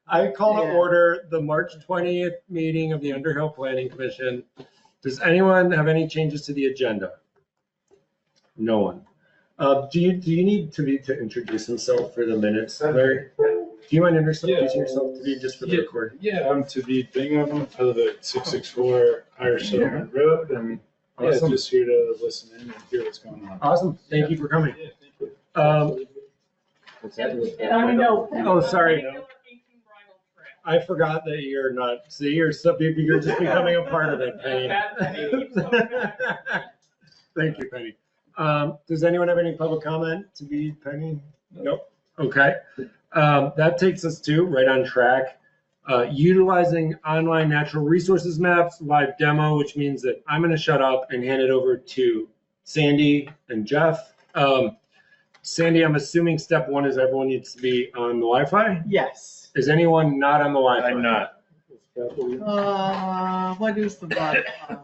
I call to order the March 20th meeting of the Underhill Planning Commission. Does anyone have any changes to the agenda? No one. Do you need to introduce himself for the minutes, Larry? Do you mind introducing yourself to be just for the recording? Yeah, I'm to be Bingham for the 664 Irish Settlement Road, and Awesome. just here to listen in and hear what's going on. Awesome. Thank you for coming. Yeah, thank you. Oh, sorry. I forgot that you're not. See, you're just becoming a part of it, Penny. Thank you, Penny. Does anyone have any public comment to be Penny? Nope. Okay. That takes us to right on track. Utilizing online natural resources maps, live demo, which means that I'm going to shut up and hand it over to Sandy and Jeff. Sandy, I'm assuming step one is everyone needs to be on the Wi-Fi? Yes. Is anyone not on the Wi-Fi? I'm not. What is the Wi-Fi?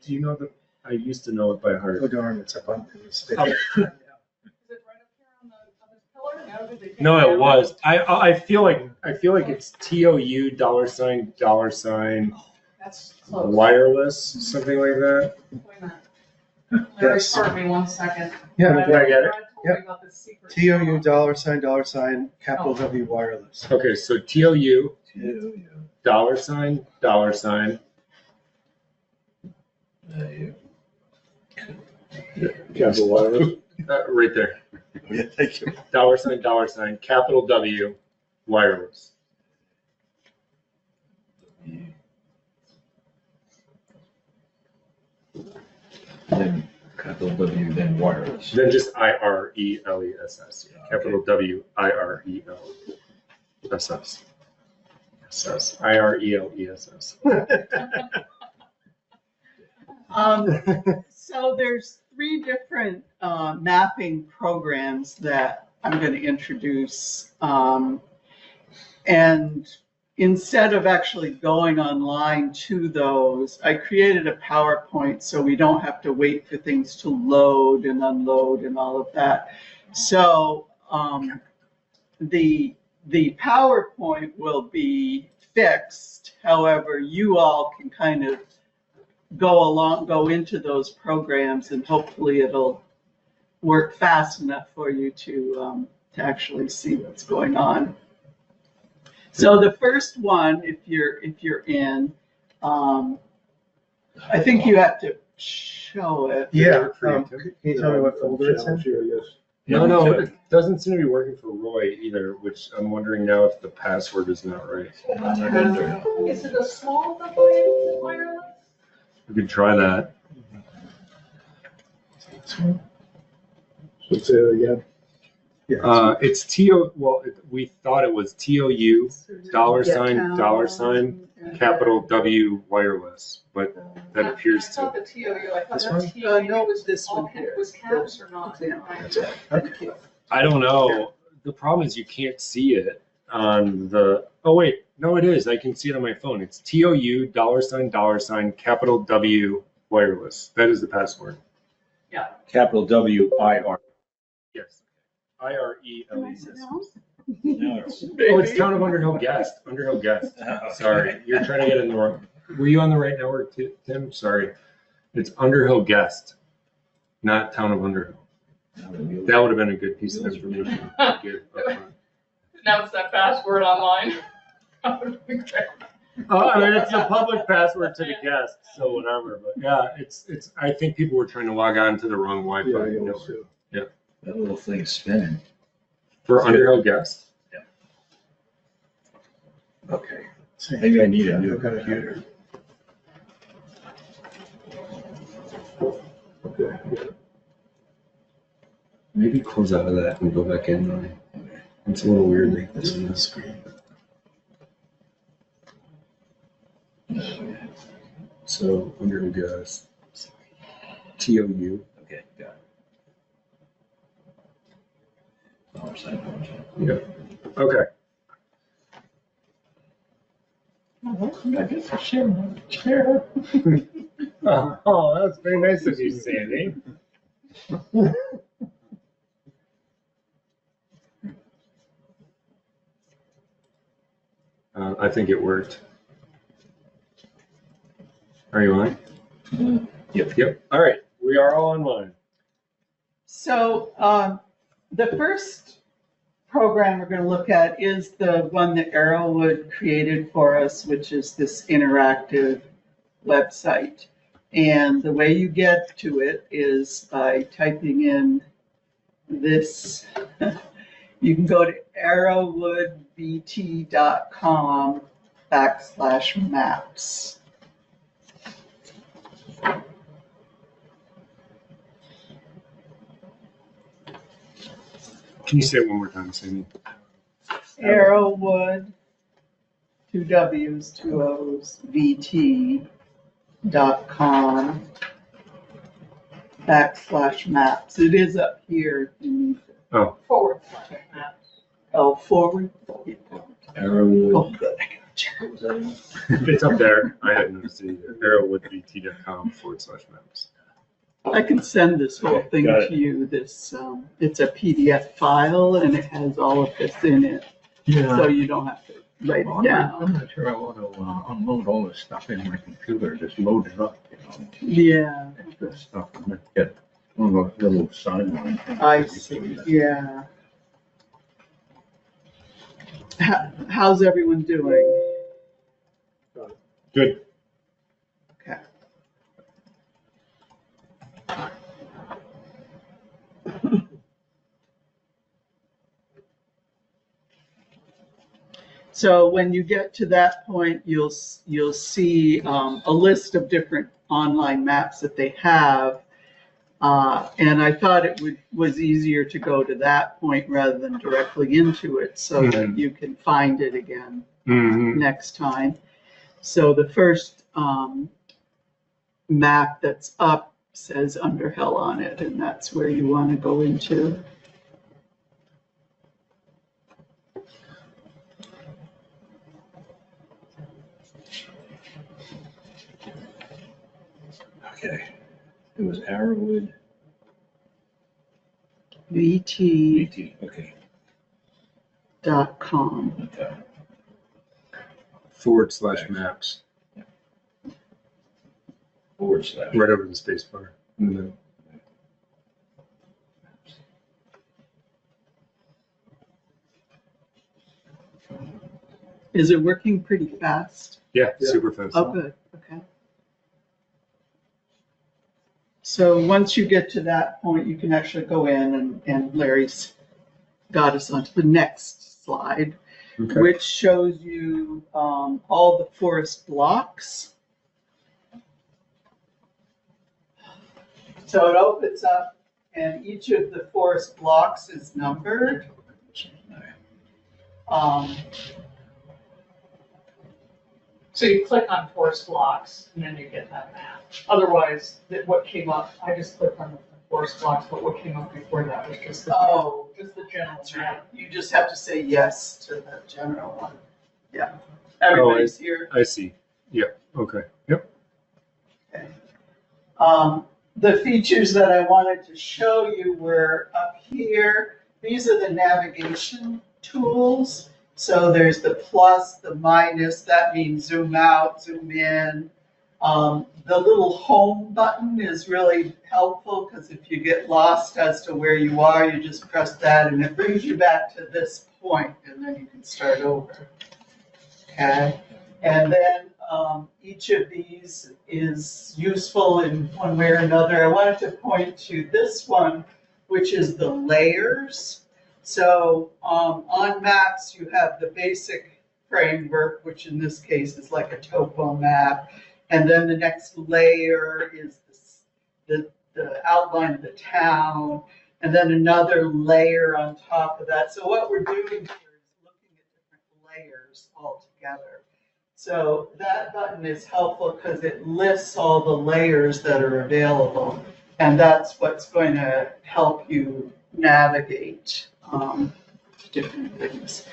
Do you know the? I used to know it by heart. Oh darn, it's up on the stage. Oh. Is it right up here on the pillar? No, it was. I feel like it's TOU $$ That's close. wireless, something like that. Wait a minute. Larry, Yes. pardon me 1 second. Yeah, Did I get it? Yep. TOU $ capital W wireless. Okay, so TOU $$ Capital wireless. right there. Yeah, thank you. $$ capital W wireless. Then capital W, then wireless. Then just IRELESS. Capital W IRELESS. IRELESS. So there's 3 different mapping programs that I'm going to introduce. And instead of actually going online to those, I created a PowerPoint so we don't have to wait for things to load and unload and all of that. So the PowerPoint will be fixed. However, you all can kind of go into those programs, and hopefully it'll work fast enough for you to actually see what's going on. So the first one, if you're in, I think you have to show it. Yeah, can you tell me what folder it's in? No, it doesn't seem to be working for Roy either, which I'm wondering now if the password is not right. Is it a small double wireless? We could try that. So say it again. Yeah. It's we thought it was TOU $$ capital W wireless, but that appears I thought to. the TOU, I thought This that one? TOU No, was this all one here. was caps or not? Yeah. Thank you. I don't know. The problem is you can't see it on the. Oh wait, no, it is. I can see it on my phone. It's TOU $$ capital W wireless. That is the password. Capital W IR. Yes. IRELESS. No, it's- Oh, it's Town of Underhill Guest. Underhill Guest. Sorry, you're trying to get in the wrong. Were you on the right network, Tim? Sorry. It's Underhill Guest, not Town of Underhill. That would have been a good piece of information to give up front. Announce that password online. That would be great. Oh, I mean, it's a public password to the guest, so whatever. But yeah, it's. I think people were trying to log on to the wrong Wi-Fi network. That little thing's spinning. For Underhill Guest. Okay. Maybe I need a new I've got it computer. Okay. Maybe close out of that and go back in. It's a little weird like this on the screen. So Underhill Guest. TOU. Okay, got it. Yeah. Okay. I guess I share my chair. Oh, that's very nice of you, Sandy. I think it worked. Are you on? Yep. All right, we are all online. So the first program we're going to look at is the one that Arrowwood created for us, which is this interactive website. And the way you get to it is by typing in this. You can go to arrowwoodbt.com/maps. Can you say it one more time, Sammy? Arrowwood, 2 W's, 2 O's, VT.com/maps. It is up here. Forward slash maps. Oh, forward. Arrowwood. Oh, good. I got you. What was that again? It's up there. I hadn't noticed it either. arrowwoodbt.com/maps. I can send this whole Okay, thing got it. to you. This, it's a PDF file and it has all of this in it, so you don't have to write Well, it down. I'm not sure I want to unload all this stuff in my computer, just load it up, Yeah, extra stuff, and then get one of those little sideline things. I see, yeah. How's everyone doing? Good. Okay. So when you get to that point, you'll see a list of different online maps that they have. And I thought it was easier to go to that point rather than directly into it so that you can find it again next time. So the first map that's up says Underhill on it, and that's where you want to go into. Okay. It was Arrowwood. VT.com. Okay. /maps. / Right over the space bar. In the middle. Is it working pretty fast? Yeah, super fast. Oh, good, okay. So once you get to that point, you can actually go in and Larry's got us onto the next slide, Okay. which shows you all the forest blocks. So it opens up and each of the forest blocks is numbered. So you click on forest blocks and then you get that map. Otherwise, what came up, I just clicked on the forest blocks, but what came up before that was just the general map. You just have to say yes to the general one. Yeah. Everybody's here. I see. Yep. Okay. Yep. Okay. The features that I wanted to show you were up here. These are the navigation tools. So there's the plus, the minus, that means zoom out, zoom in. The little home button is really helpful because if you get lost as to where you are, you just press that and it brings you back to this point and then you can start over. Okay. And then each of these is useful in one way or another. I wanted to point to this one, which is the layers. So on maps, you have the basic framework, which in this case is like a topo map. And then the next layer is the outline of the town. And then another layer on top of that. So what we're doing here is looking at different layers all together. So that button is helpful because it lists all the layers that are available. And that's what's going to help you navigate different things.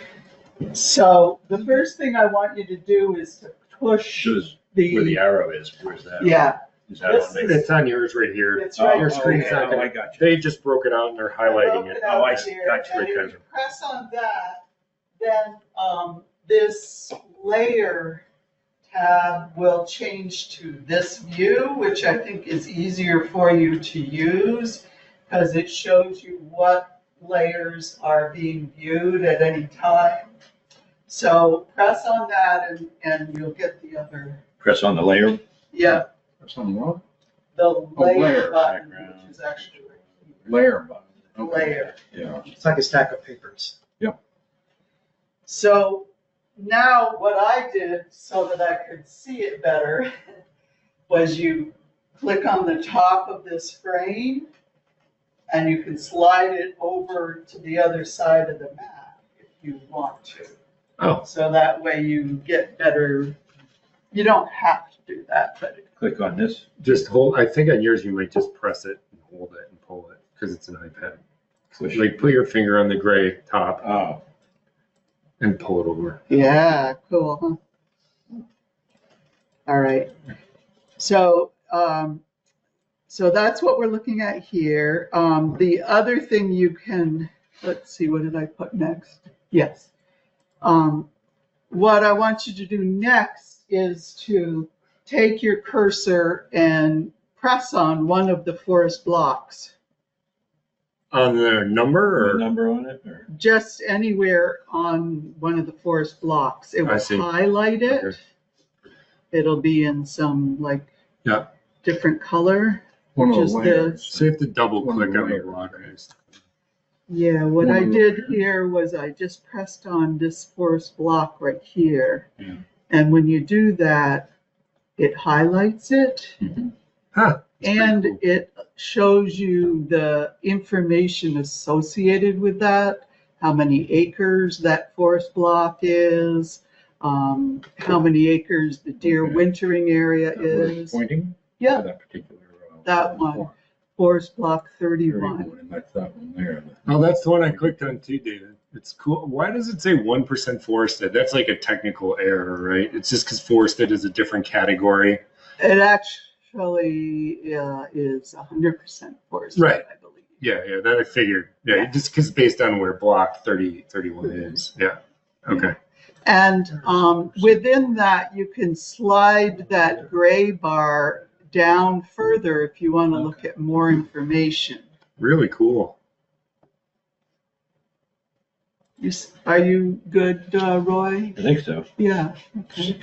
So the first thing I want you to do is to push Where the arrow is, where's that? Yeah, Is that on there? It's on yours right here. it's right Your there. screen's not Oh, gonna- I got you. They just broke it out and they're highlighting it. I Here, got you right and there. if you press on that, then this layer tab will change to this view, which I think is easier for you to use because it shows you what layers are being viewed at any time. So press on that and you'll get the other, Press on the layer. yeah, Or something wrong? the layer layer, button, background. which is actually right Layer button. here. Okay. Layer. Yeah. It's like a stack of papers. So now what I did so that I could see it better was you click on the top of this frame and you can slide it over to the other side of the map if you want to. Oh. So that way you get better, you don't have to do that, but Click on this. Just hold, I think on yours, you might just press it and hold it and pull it because it's an iPad. Push. Like put your finger on the gray top Oh, and pull it over. yeah, cool, huh? All right. So, so that's what we're looking at here. The other thing you can, let's see, what did I put next? Yes. What I want you to do next is to take your cursor and press on one of the forest blocks. On the number a or? number on it or? Just anywhere on one of the forest blocks. It I will see. highlight it. Okay. It'll be in some like Yeah. different color. One of the Just the- layers. So you have to double click on the Layer. block. Yeah, what One I of the- did here was I just pressed on this forest block right here. Yeah. And when you do that, it highlights it Huh. that's and pretty cool. it shows you the information associated with that, how many acres that forest block is, how many acres the deer Okay. wintering area Where it's is. pointing? Yeah, That particular. that one, forest block 31. 31, and that's that one there. Oh, that's the one I clicked on too, David. It's cool. Why does it say 1% forested? That's like a technical error, right? It's just because forested is a different category. It actually is 100% forested, Right. I believe. Yeah, that I figured. Yeah, just because based on where block 31 is. Yeah. Okay. And within that, you can slide that gray bar down further if you want to look at more information. Really cool. Are you good, Roy? I think so. Yeah, okay.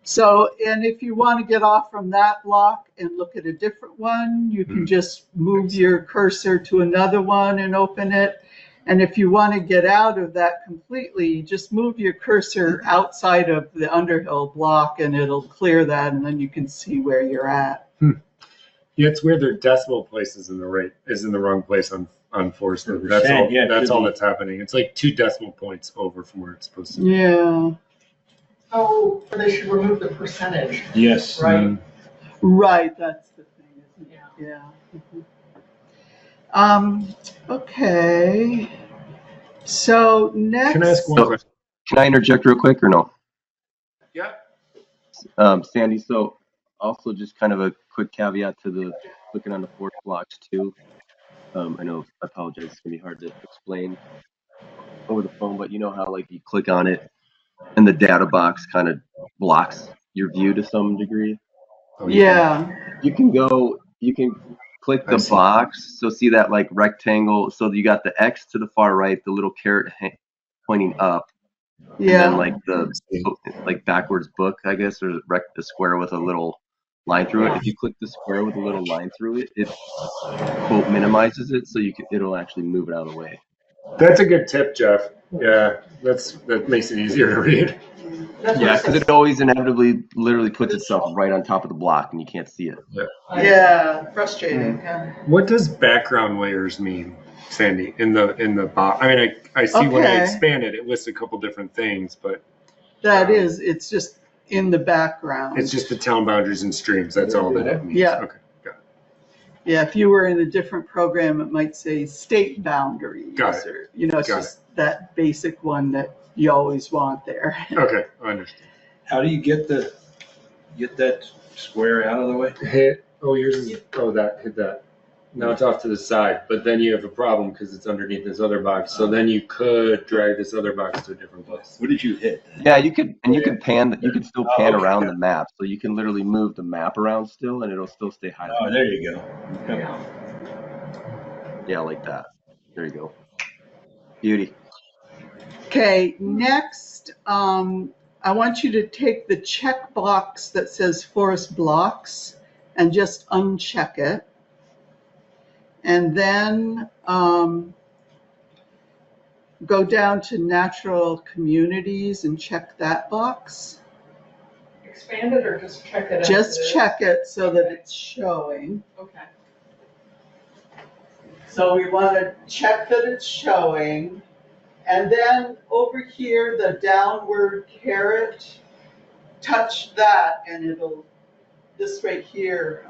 So, and if you want to get off from that block and look at a different one, you can just move your cursor to another one and open it. And if you want to get out of that completely, just move your cursor outside of the Underhill block and it'll clear that and then you can see where you're at. Yeah, it's weird. Their decimal place is in the wrong place on forested. That's Percent, all. yeah, it That's should all be. that's happening. It's like 2 decimal points over from where it's supposed to be. Yeah, Oh, or they should remove the percentage, Yes. right? right, that's the thing, isn't it? Yeah. Yeah. Okay. So next. Can I ask one So- question? Can I interject real quick or no? Yeah. Sandy, so also just kind of a quick caveat to the clicking on the forest blocks too. I know, I apologize, it's gonna be hard to explain over the phone, but you know how like you click on it and the data box kind of blocks your view to some degree? Yeah. You can click I the see. box. So see that like rectangle. So you got the X to the far right, the little carrot pointing up, and then like the backwards book, I guess, or the square with a little line through it. If you click the square with a little line through it, it quote minimizes it, so it'll actually move it out of the way. That's a good tip, Jeff. Yeah, that makes it easier to read. Yeah, because it always inevitably literally puts itself right on top of the block and you can't see it. Yeah, frustrating. Yeah. What does background layers mean, Sandy? In the box? I mean, I see when I Okay. expand it, it lists a couple different things, but That is, it's just in the background. it's just the town boundaries and streams. That's all that it means. Yeah. Okay. Got it. Yeah, if you were in a different program, it might say state boundaries. Got it. Or, it's Got just that basic one that you always want there. Okay, I understand. How do you get that square out of the way? Hit. Oh, yours is. Oh, that hit that. Now it's off to the side, but then you have a problem because it's underneath this other box. So then you could drag this other box to a different place. What did you hit? Yeah, you could still pan okay. around the map. So you can literally move the map around still and it'll still stay highlighted. Oh, there you go. Yeah, like that. There you go. Beauty. Okay, next, I want you to take the check box that says forest blocks and just uncheck it. And then go down to natural communities and check that box. Expand it or just check it? Just check it so that it's showing. Okay. So we want to check that it's showing. And then over here, the downward caret, touch that and it'll, this right here,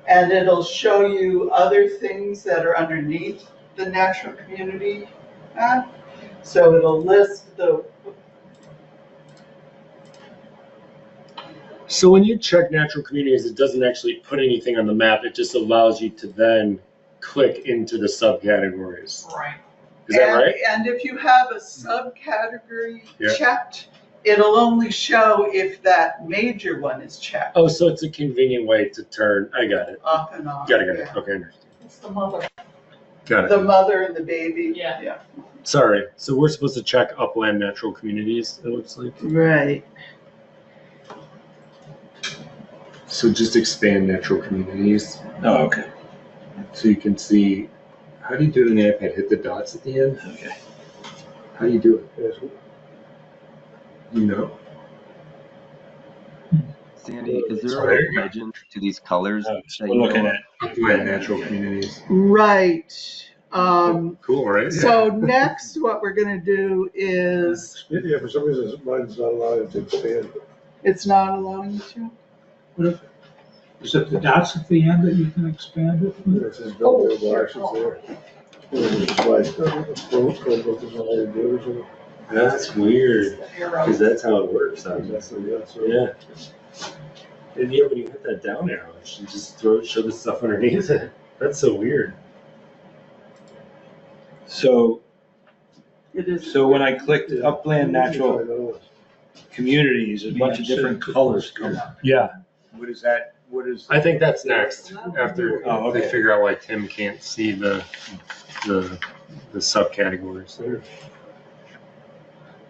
and it'll show you other things that are underneath the natural community map. So it'll list the. So when you check natural communities, it doesn't actually put anything on the map. It just allows you to then click into the subcategories. Right. Is that right? And if you have a subcategory Yeah. checked, it'll only show if that major one is checked. Oh, so it's a convenient way to turn. I got it. Off and on. Got it. Yeah. Okay, I understand. It's the mother. Got The it. mother and the baby. Yeah. Sorry. So we're supposed to check upland natural communities, it looks like. Right. So just expand natural communities Oh, okay. so you can see. How do you do it on the iPad? Hit the dots at the end? Okay. How do you do it? You know? Sandy, is there Sorry. a legend to these colors? that We're you know looking of? at. Upland natural communities. Right. Cool, right? So next, what we're gonna do is, Yeah, for some reason, mine's not allowed to expand. it's not allowing you to? Is it the dots at the end that you can expand it? It says don't build blocks, it's there. It's like, Chromebook is all they do, isn't it? That's weird. Arrow. Because that's how it works. That's the, Yeah. And yeah, when you hit that down arrow, it should just show the stuff underneath it. That's so weird. So, It is. so when I clicked upland natural communities, a bunch of different colors come up. Yeah. What is that? What is? I think that's next after Oh, okay. they figure out why Tim can't see the subcategories.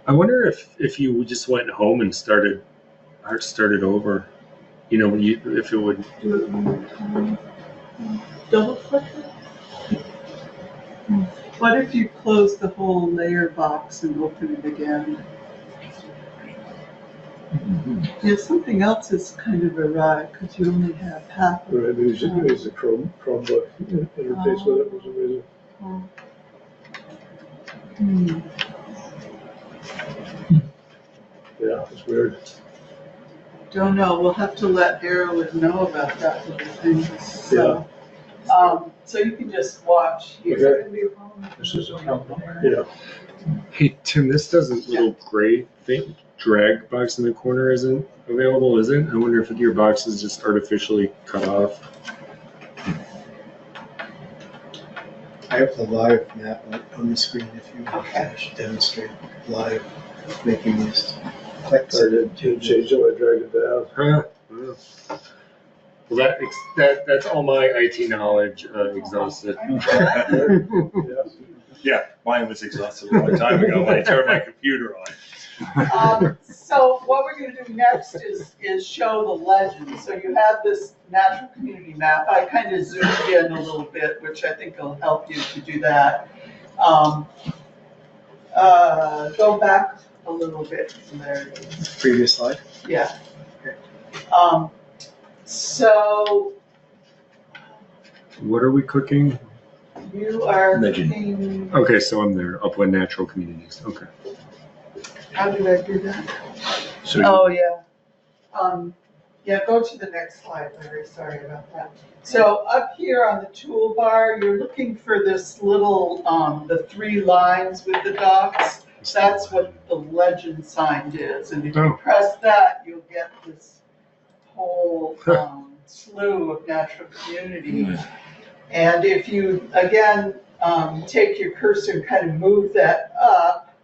I wonder if you just went home and started over, you know, if it would. Do it one more time. Double click it. What if you close the whole layer box and open it again? Yeah, something else is kind of awry because you only have half. Right, maybe it's a Chromebook interface with it for some reason. Yeah, it's weird. Don't know, we'll have to let Arrowwood know about that little thing, so. So you can just watch here. This is a Chromebook. Yeah. Hey Tim, this doesn't little gray thing drag box in the corner isn't available, is it? I wonder if your box is just artificially cut off. I have the live map on the screen if you want Okay. to demonstrate live making these clicks. I did change it, I dragged it down. Huh? Well, that's all my IT knowledge exhausted. Yeah, mine was exhausted a long time ago when I turned my computer on. So what we're gonna do next is show the legend. So you have this natural community map. I kind of zoomed in a little bit, which I think will help you to do that. Go back a little bit from there. Previous slide. Yeah. So What are we cooking? you are Legend. looking, Okay, so I'm there. Upland natural communities. Okay. how did I do that? So Oh, yeah. Yeah, go to the next slide, Larry, sorry about that. So up here on the toolbar, you're looking for this little, the 3 lines with the dots. That's what the legend sign is, and if you Oh. press that, you'll get this whole slew of natural communities. And if you, again, take your cursor and kind of move that up,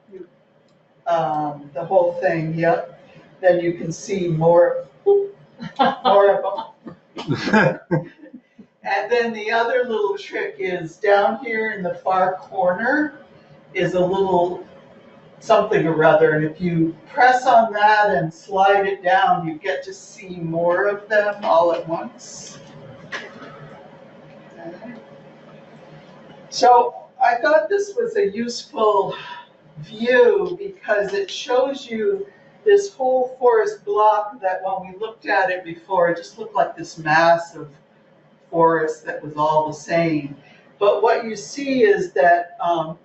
the whole thing, yep, then you can see more of them. And then the other little trick is down here in the far corner is a little something or other. And if you press on that and slide it down, you get to see more of them all at once. Okay. So I thought this was a useful view because it shows you this whole forest block that when we looked at it before, it just looked like this massive forest that was all the same. But what you see is that,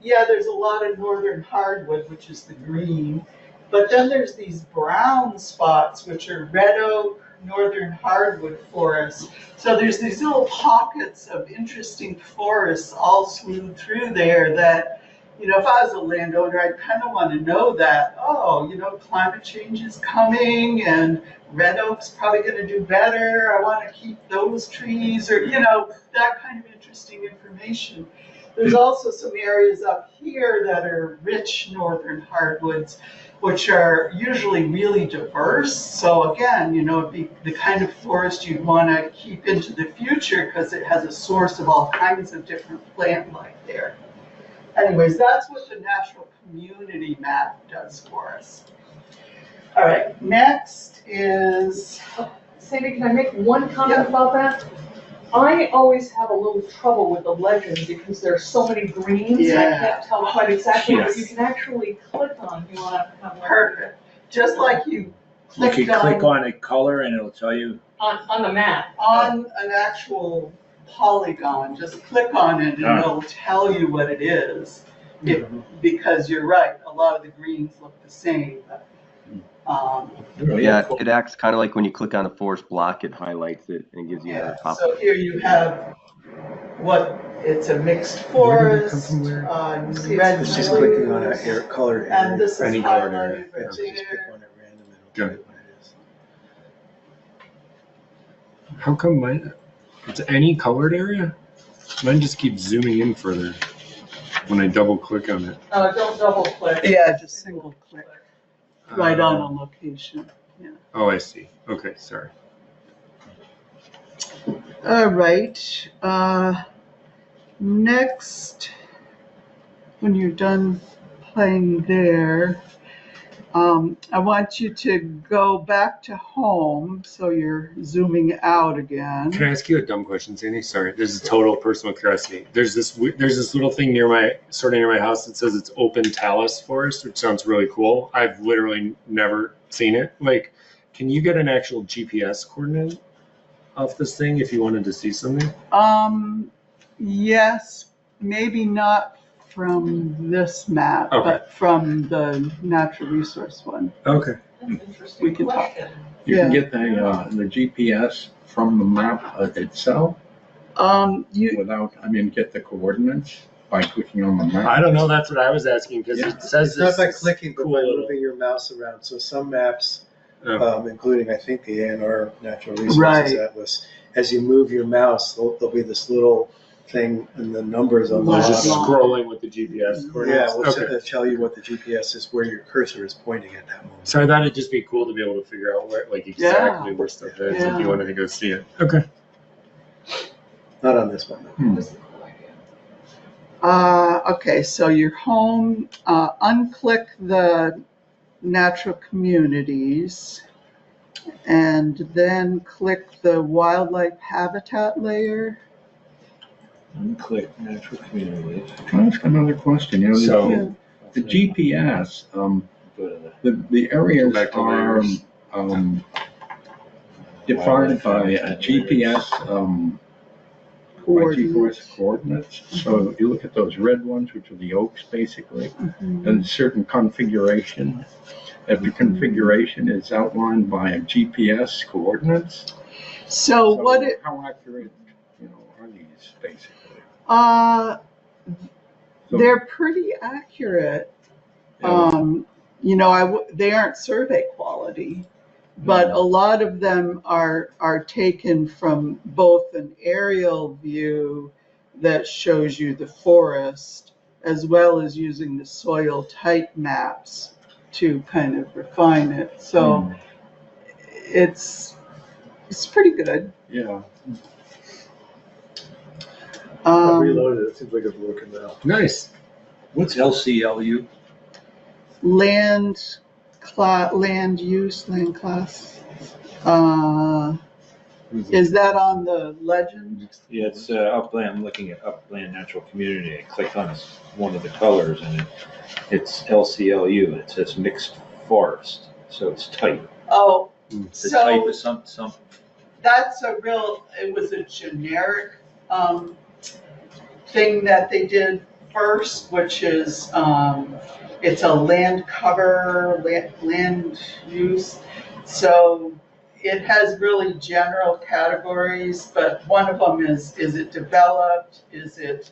yeah, there's a lot of northern hardwood, which is the green, but then there's these brown spots, which are red oak, northern hardwood forests. So there's these little pockets of interesting forests all smoothed through there that, you know, if I was a landowner, I'd kind of want to know that, oh, you know, climate change is coming and red oak's probably going to do better. I want to keep those trees, or, you know, that kind of interesting information. There's also some areas up here that are rich northern hardwoods, which are usually really diverse. So again, you know, it'd be the kind of forest you'd want to keep into the future because it has a source of all kinds of different plant life there. Anyways, that's what the natural community map does for us. All right, next is... Sandy, can I make one comment about that? I always have a little trouble with the legend because there are so many greens. I can't tell quite exactly, but you can actually click on if you want to have one. Perfect. Just like you You clicked can click on a color and it'll tell you. On the map. on an actual polygon, just click on it and it'll tell you what it is. Because you're right, a lot of the greens look the same. Yeah, it acts kind of like when you click on a forest block, it highlights it and gives you a pop. So here you have what, it's a mixed forest. You see It's just clicking on a colored area. And this is Any colored area. highlighted Yeah, right so just pick there. one at random and it'll tell you what it is. How come mine, it's any colored area? Mine just keeps zooming in further when I double click on it. Don't double click. Yeah, just single click, right on a location. Oh, I see. Okay, sorry. All right, next, when you're done playing there, I want you to go back to home, so you're zooming out again. Can I ask you a dumb question, Sandy? Sorry, this is total personal curiosity. There's this little thing near my house that says it's open talus forest, which sounds really cool. I've literally never seen it. Like, can you get an actual GPS coordinate off this thing if you wanted to see something? Yes, maybe not from this map, Okay. but from the natural resource one. Okay. That's an interesting We can talk. question. You can get the GPS from the map itself without, get the coordinates by clicking on the map. I don't know. That's what I was asking because Yeah. it says It's not by this clicking, but cool by little- moving your mouse around. So some maps, Oh. including I think the ANR Natural Resources Right. Atlas, as you move your mouse, there'll be this little thing and the numbers on the I was just Wow. bottom. scrolling with the GPS Yeah, coordinates. we'll Okay. tell you what the GPS is, where your cursor is pointing at that moment. So I thought it'd just be cool to be able to figure out where, like, exactly where stuff is if you wanted to go see it. Okay. Not on this one. That's a cool idea. Okay, so you're home, unclick the natural communities, and then click the wildlife habitat layer. Click natural communities. Can I ask another question? You know, So- the GPS, Go to the areas Go back to are layers. defined by a GPS, by GPS coordinates. So you look at those red ones, which are the oaks, basically, and certain configuration. Every configuration is outlined by a GPS coordinates. So what it, How accurate, are these, basically? So- they're pretty accurate. They aren't survey quality, but a lot of them are taken from both an aerial view that shows you the forest, as well as using the soil type maps to kind of refine it. So it's pretty good. Yeah. I reloaded it, it seems like it's working now. Nice. What's LCLU? Land use, land class. Is that on the legend? Yeah, it's upland, I'm looking at upland natural community. I clicked on one of the colors and it's LCLU and it says mixed forest, so it's type. Oh, The type so is some, that's it was a generic thing that they did first, which is it's a land cover, land use. So it has really general categories, but one of them is it developed? Is it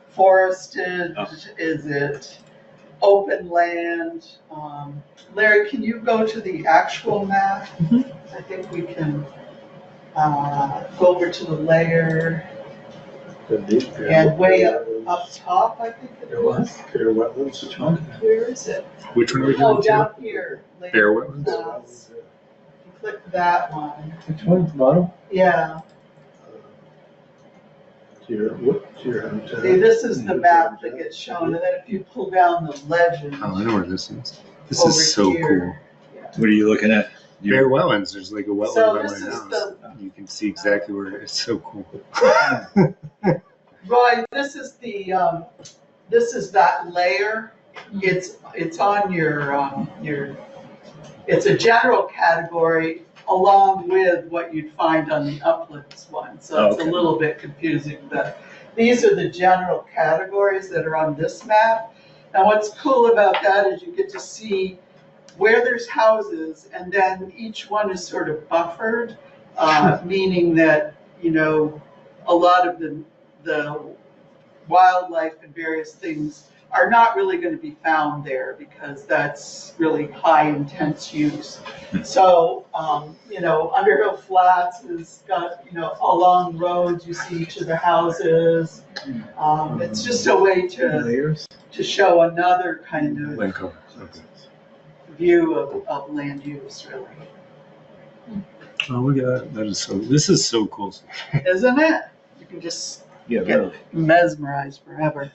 forested? Is it open land? Larry, can you go to the actual map? I think we can go over to the layer and way up top, I think it was. Clear wetlands. which one? Where is it? Which one are we Oh, doing? down here. layer Bare wetlands? class. Click that one. Which one, bottom? Yeah. To your habitat. See, this is the map that gets shown, and then if you pull down the legend. Oh, I know where this is. This over is so here. What are you looking at? cool. Bare wetlands. There's like a wetland So by this my is house. the, You can see exactly where it is. So cool. Roy, this is that layer. It's on your, it's a general category along with what you'd find on the uplands one. So it's a Okay. little bit confusing, but these are the general categories that are on this map. And what's cool about that is you get to see where there's houses, and then each one is sort of buffered, meaning that, you know, a lot of the wildlife and various things are not really going to be found there because that's really high intense use. So, you know, Underhill Flats has got, you know, along roads, you see each of the houses. It's just a way to show another kind of Land cover. Okay. view of land use, really. Oh, look at that. That is so. This is so cool. Isn't it? You can just Yeah, get really. mesmerized forever.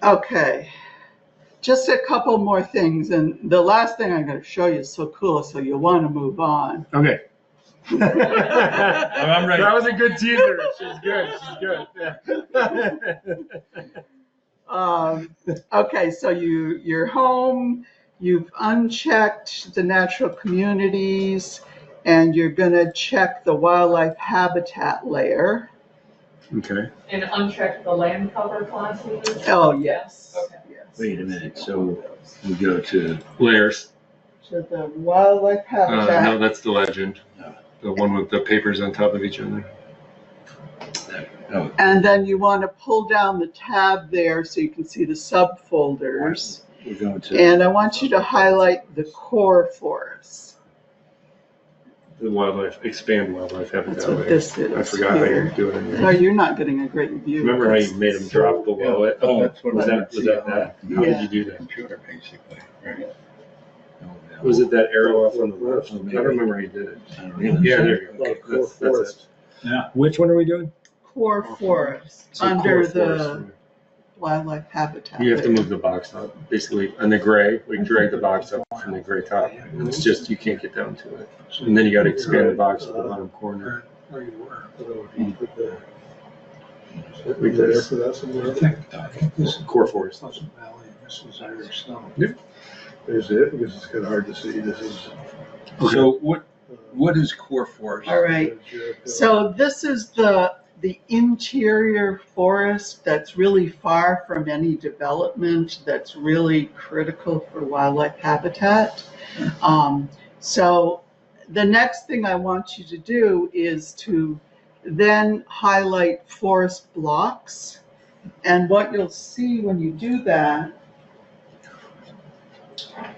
Okay, just a couple more things, and the last thing I'm going to show you is so cool, so you'll want to move on. Okay. I'm ready. That was a good teaser. She's good. She's good. Okay, so you're home, you've unchecked the natural communities, and you're going to check the wildlife habitat layer. Okay. And uncheck the land cover classes? Oh, yes. Okay. Yes. Wait a minute, so we go to, Layers. So the wildlife habitat. No, that's the legend. The one with the papers on top of each other. oh, And then you want to pull down the tab there so you can see the subfolders. we're going to, And I want you to highlight the core forests. The wildlife, expand wildlife habitat. That's what layer. this is. I forgot how here. you do it in No, here. you're not getting a great view. Remember how you made them drop below it? oh, that's what Was I that that? How did you do that? computer, basically, right? Was it that arrow off on the left? I don't remember how you did it. I don't know. Yeah, there you go. Like Okay, core that's it. forest. Yeah. Which one are we doing? Core forests So under core forest. the wildlife habitat. You have to layer. move the box up, basically, on the gray, we drag the box up from the gray top. It's just, you can't get down to it. And then you gotta expand the box to the bottom corner. I don't know if you put the- We did there for that somewhere. Core forest. Yep. There's it, because it's kind of hard to see, this is. So what is core forest? All right. So this is the interior forest that's really far from any development, that's really critical for wildlife habitat. So the next thing I want you to do is to then highlight forest blocks. And what you'll see when you do that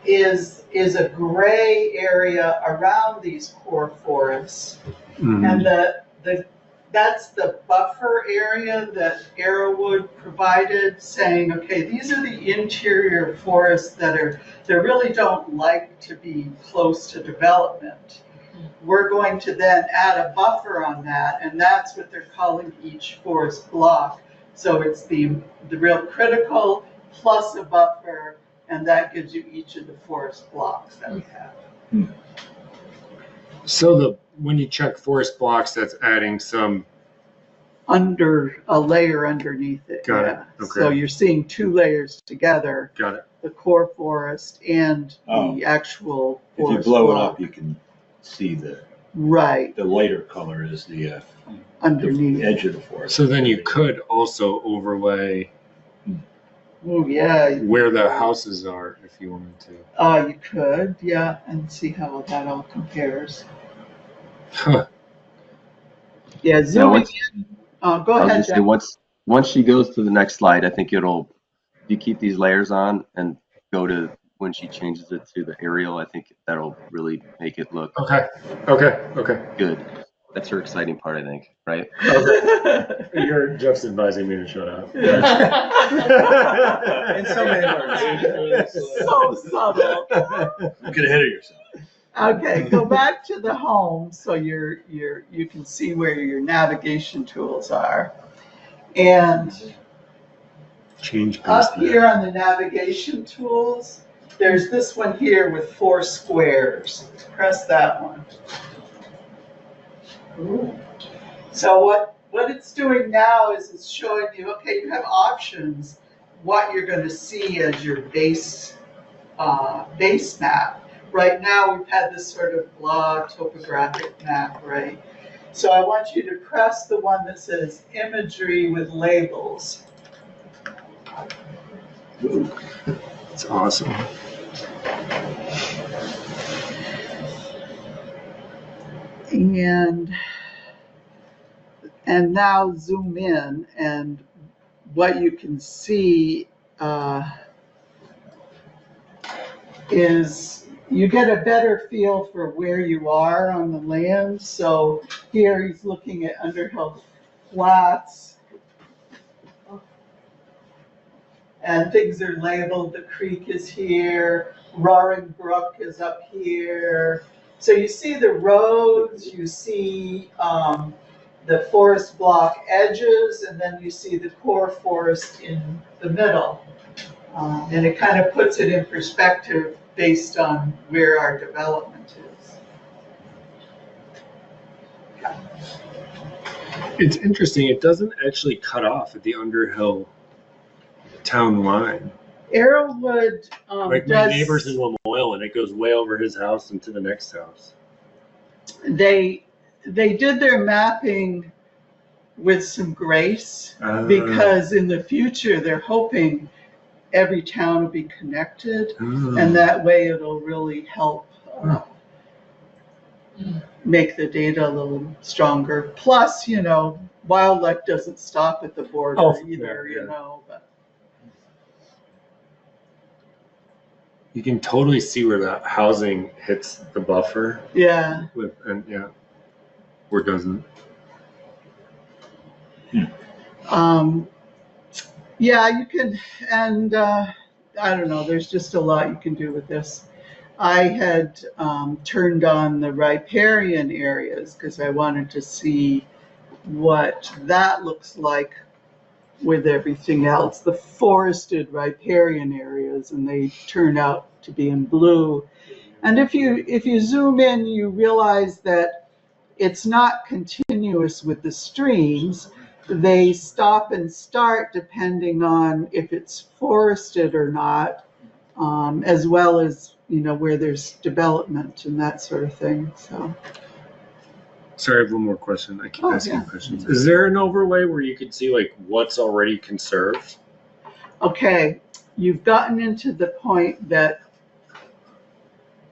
is a gray area around these core forests. And the that's the buffer area that Arrowwood provided, saying, okay, these are the interior forests that really don't like to be close to development. We're going to then add a buffer on that, and that's what they're calling each forest block. So it's the real critical plus a buffer, and that gives you each of the forest blocks that we have. So when you check forest blocks, that's adding some. Under a layer underneath it. Got it. Yeah. Okay. So you're seeing two layers together, Got it. the core forest and the actual If you forest blow it block. up, you can see the Right, lighter color is the underneath. edge of the forest. So then you could also overlay Oh, yeah. where the houses are if you wanted to. You could, yeah, and see how that all compares. Huh. Yeah, Yeah, zooming in. Go I was ahead, gonna say, Jeff. once she goes to the next slide, I think you keep these layers on and go to when she changes it to the aerial, I think that'll really make it look Okay. good. That's her exciting part, I think, right? Jeff's advising me to shut up. In so many words. So subtle. Get ahead of yourself. Okay, go back to the home so you can see where your navigation tools are. And Change up here on the navigation tools, there's this one here with 4 squares. Press that one. So what it's doing now is it's showing you, okay, you have options, what you're going to see as your base map. Right now we've had this sort of blah topographic map, right? So I want you to press the one that says imagery with labels. It's awesome. And now zoom in, and what you can see is you get a better feel for where you are on the land. So here he's looking at Underhill Flats, and things are labeled. The creek is here, Roaring Brook is up here. So you see the roads, you see the forest block edges, and then you see the core forest in the middle. And it kind of puts it in perspective based on where our development is. It's interesting. It doesn't actually cut off at the Underhill town line. Arrowwood Like my neighbor's in Lamoille, and it goes way over his house and to the next house. They did their mapping with some grace because in the future they're hoping every town will be connected, and that way it'll really help make the data a little stronger. Plus, wildlife doesn't stop at the border either, But. You can totally see where that housing hits the buffer. Yeah. Or doesn't. Yeah, you can, and I don't know, there's just a lot you can do with this. I had turned on the riparian areas because I wanted to see what that looks like with everything else, the forested riparian areas, and they turn out to be in blue. And if you zoom in, you realize that it's not continuous with the streams. They stop and start depending on if it's forested or not, as well as where there's development and that sort of thing. So. Sorry, I have one more question. I keep asking questions. Is there an overlay where you can see like what's already conserved? Okay, you've gotten into the point that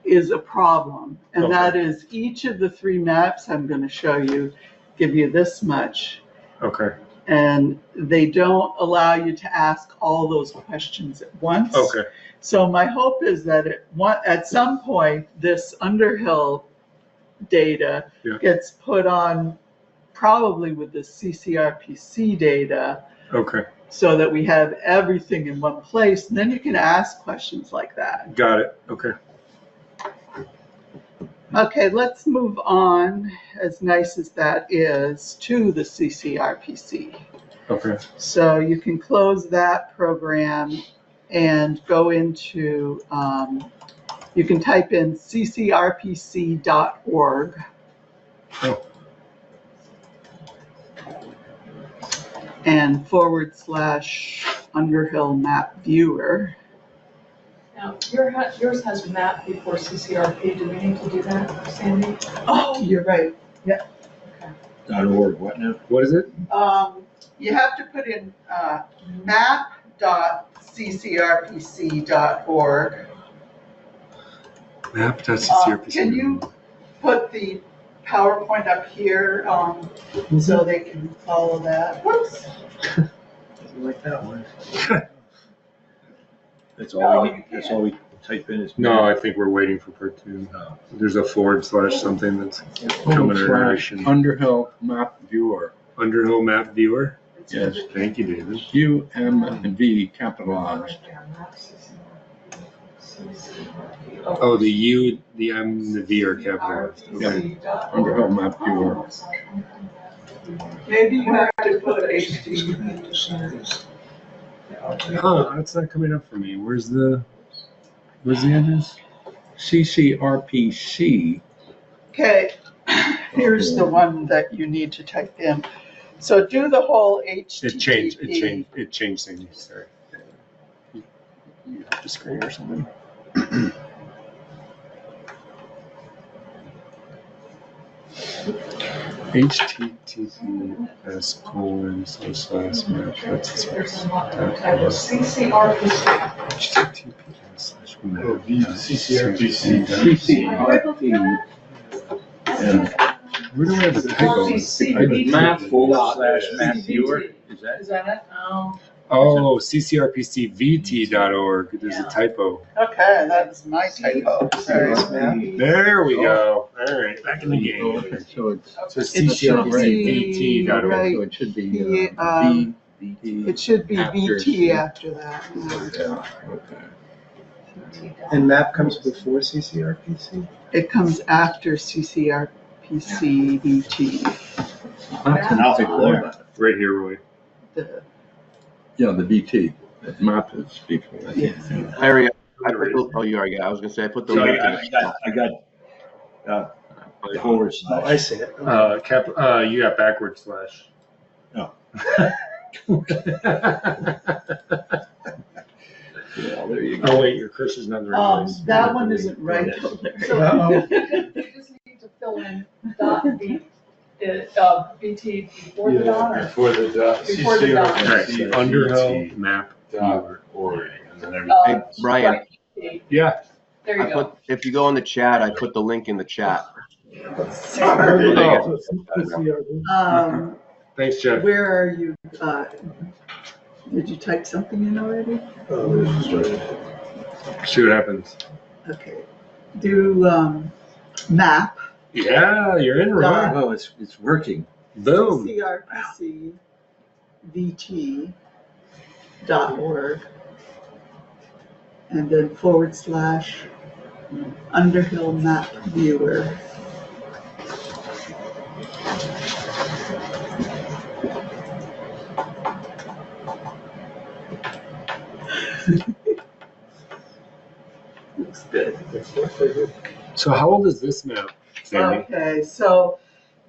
is a problem, and that is each of the 3 maps I'm going to show you give you this much. Okay. And they don't allow you to ask all those questions at once. Okay. So my hope is that at some point this Underhill data gets put on probably with the CCRPC data, Okay, so that we have everything in one place, and then you can ask questions like that. got it. Okay. Okay, let's move on, as nice as that is, to the CCRPC. Okay. So you can close that program and go into, you can type in ccrpc.org. Oh. And / Underhill map viewer. Now, yours has map before CCRP. Do we need to do that, Sandy? Oh, you're right. .org, what now? What is it? You have to put in map.ccrpc.org. Map.ccrpc. Can you put the PowerPoint up here so they can follow that? Whoops. Like that one. That's all we type in is. No, I think we're waiting for part 2. There's a / something that's coming in relation. Underhill map viewer. Underhill map viewer. Yes. Thank you, David. U, M, and V capitalized. Oh, the U, the M, the V are capitalized. Okay. Underhill map viewer. Maybe you have to put HTTP. Huh, that's not coming up for me. Where's the address? CCRPC. Okay, here's the one that you need to type in. So do the whole HTTP. It changed things. Sorry. You have the screen or something. https:// map. That's CCRPC. And where do I have the typo? Map / map viewer. Is that? Is that it? Oh. Oh, ccrpcvt.org. There's a typo. Okay, that's my typo. Sorry. There we go. All right, back in the game. okay, so it's So It should be, ccrpcvt.org. right, so it should be it should be After VT after that. Yeah, okay. And map comes before CCRPC? It comes after CCRPC VT. Nothing there. Right here, Roy. The- Yeah, the BT. That map is before. Yeah. I already, I put the, oh, you already got, I was gonna say, I put the So link in I the got / Oh, I see it. You got backward slash. No. Yeah, there you go. Oh wait, your cursor's not in the right place. That one isn't right. Uh-oh. You just need to fill in BT before the dot or? Before the dot. Before the dot. All right, so Underhill map viewer. .org, and then everything. Hey, Brian, Right. Yeah. There you I go. put, if you go in the chat, I put the link in the chat. Thanks, Jeff. Where are you? Did you type something in already? See what happens. Okay. Do map. Yeah, you're in, Roy. Oh, it's working. Boom. CCRPC VT.org. And then / Underhill map viewer. Looks good. So how old is this map, Sandy? Okay, so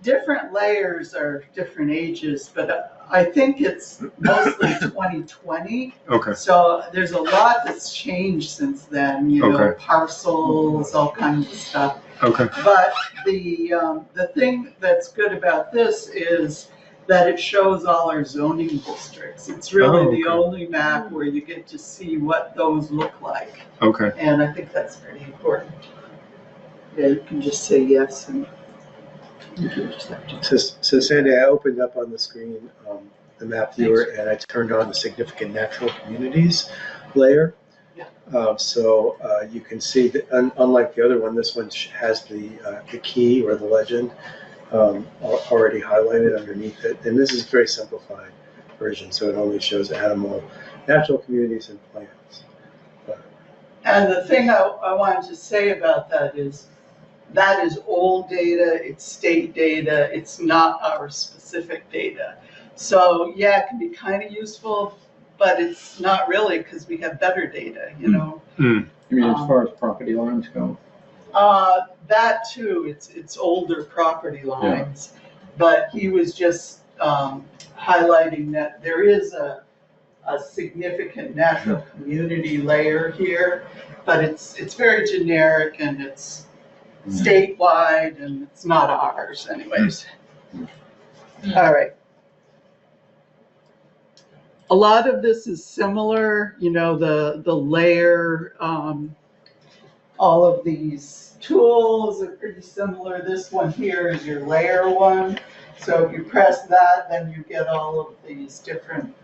different layers are different ages, but I think it's mostly 2020. Okay. So there's a lot that's changed since then, you know, Okay. parcels, all kinds of stuff. Okay. But the thing that's good about this is that it shows all our zoning districts. It's really the okay. only map where you get to see what those look like. Okay. And I think that's pretty important. Yeah, you can just say yes and you can just have to. So Sandy, I opened up on the screen the map viewer and I turned on the significant natural communities layer. Yeah. So you can see that unlike the other one, this one has the key or the legend, already highlighted underneath it. And this is a very simplified version, so it only shows natural communities and plants. And the thing I wanted to say about that is old data, it's state data, it's not our specific data. So yeah, it can be kind of useful, but it's not really because we have better data, you know? You mean as far as property lines go? That too, it's older property lines, but he was just highlighting that there is a significant natural community layer here, but it's very generic and it's statewide and it's not ours anyways. All right. A lot of this is similar, you know, the layer, all of these tools are pretty similar. This one here is your layer one. So if you press that, then you get all of these different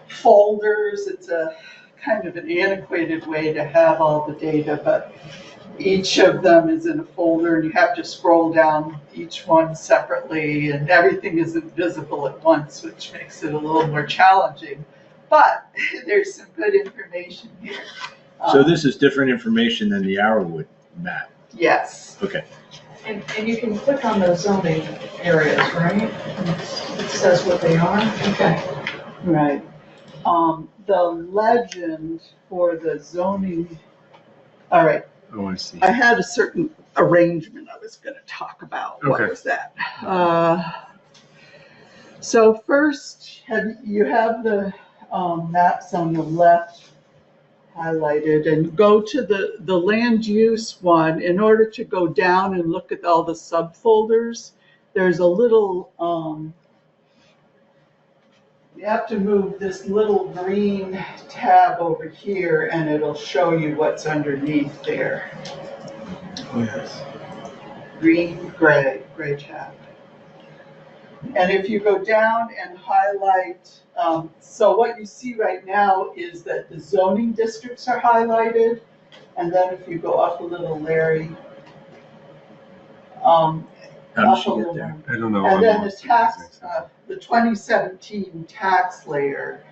folders. It's a kind of an antiquated way to have all the data, but each of them is in a folder and you have to scroll down each one separately and everything isn't visible at once, which makes it a little more challenging. But there's some good information here. So this is different information than the Arrowwood map. Yes. Okay. And you can click on the zoning areas, right? And it says what they are. Okay. Right. The legend for the zoning, all right. Oh, I see. I had a certain arrangement I was going to talk about. What Okay. was that? So first, you have the maps on the left highlighted, and go to the land use one. In order to go down and look at all the subfolders, there's a little, you have to move this little green tab over here and it'll show you what's underneath there. Oh, yes. Green, gray tab. And if you go down and highlight, so what you see right now is that the zoning districts are highlighted. And then if you go up a little, Larry, How does up she a get little. there? I don't know. And I'm then the lost. tax, the 2017 tax layer,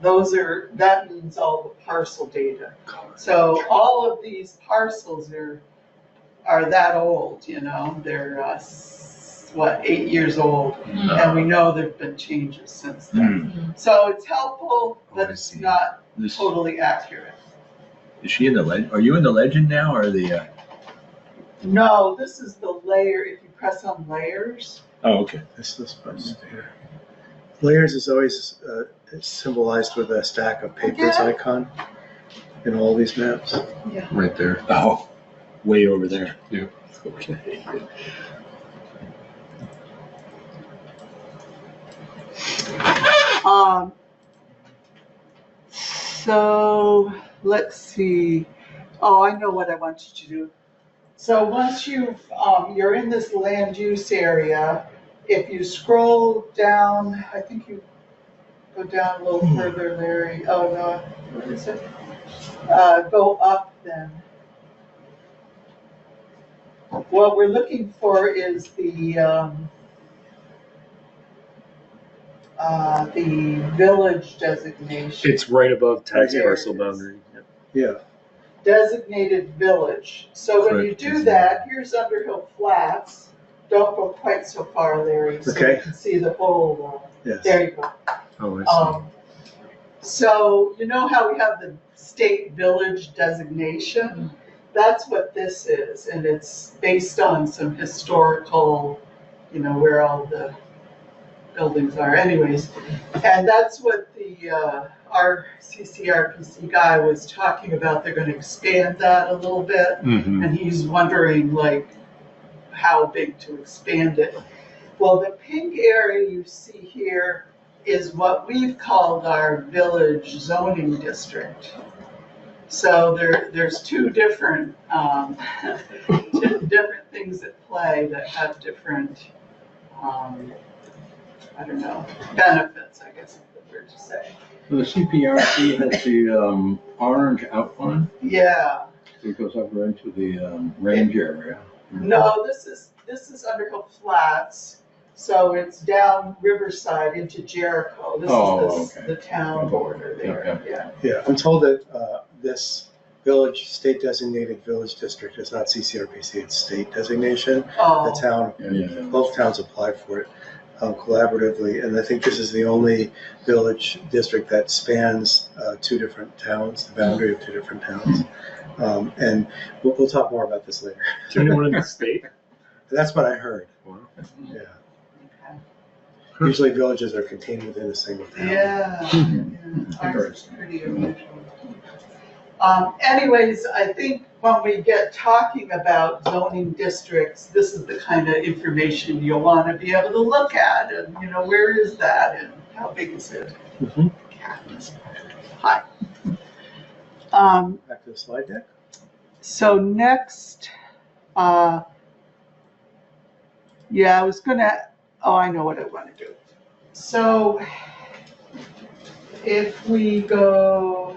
that means all the parcel data. So all of these parcels are that old, you know, they're, 8 years old, and we know there've been changes since then. So it's helpful, but it's not totally accurate. Is she in the legend? Are you in the legend now or the? No, this is the layer, if you press on layers. Oh, okay. This button here. Layers is always symbolized with a stack of papers icon in all these maps. Yeah. Right there. Oh, way over there. Yeah. Okay. So let's see. Oh, I know what I want you to do. So once you're in this land use area, if you scroll down, I think you go down a little further, Larry. Oh no, what is it? Go up then. What we're looking for is the village designation. It's right above tax There it parcel is. boundary. Yeah. Designated village. So when you Correct. do that, here's Underhill Flats. Don't go quite so far, Larry, so Okay. you can see the whole, Yes. there you go. Oh, I see. So you know how we have the state village designation? That's what this is, and it's based on some historical, you know, where all the buildings are anyways. And that's what our CCRPC guy was talking about. They're going to expand that a little bit. Mhm. And he's wondering like how big to expand it. Well, the pink area you see here is what we've called our village zoning district. So there's two different different things at play that have different I don't know, benefits, I guess is the word to say. The CPRC has the orange outline. Yeah. It goes up right into the range area. No, this is Underhill Flats, so it's down Riverside into Jericho. This Oh, is okay. the town border there, yeah. Yeah, I'm told that this village, state designated village district is not CCRPC, it's state designation. The Oh, town, Yeah. both towns apply for it collaboratively, and I think this is the only village district that spans two different towns, the boundary of two different towns. And we'll talk more about this later. Is there anyone in the state? That's what I heard, Wow. yeah. okay. Usually villages are contained within a single town. Yeah, ours is pretty unusual. Anyways, I think when we get talking about zoning districts, this is the kind of information you'll want to be able to look at, and where is that and how big is it? Mhm. Hi. Back to the slide deck. So next, I was gonna, I know what I want to do. So if we go,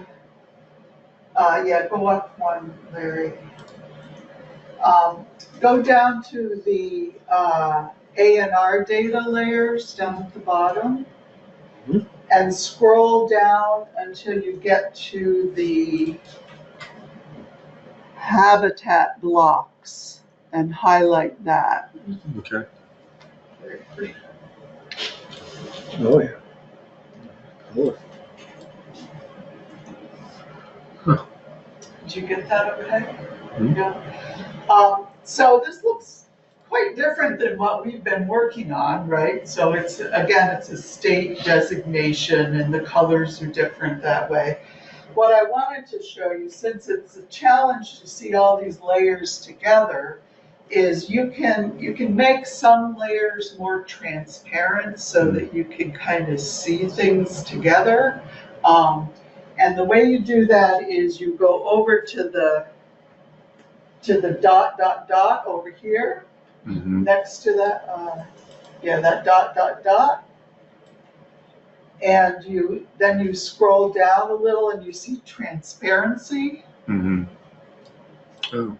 go up one, Larry. Go down to the A&R data layers down at the bottom. Mhm. And scroll down until you get to the habitat blocks and highlight that. Okay. Oh, yeah. Cool. Did you get that okay? Mhm. Yeah. So this looks quite different than what we've been working on, right? So it's a state designation and the colors are different that way. What I wanted to show you, since it's a challenge to see all these layers together, is you can make some layers more transparent so that you can kind of see things together. And the way you do that is you go over to the dot over here, next to that, that dot. And then you scroll down a little and you see transparency. Oh.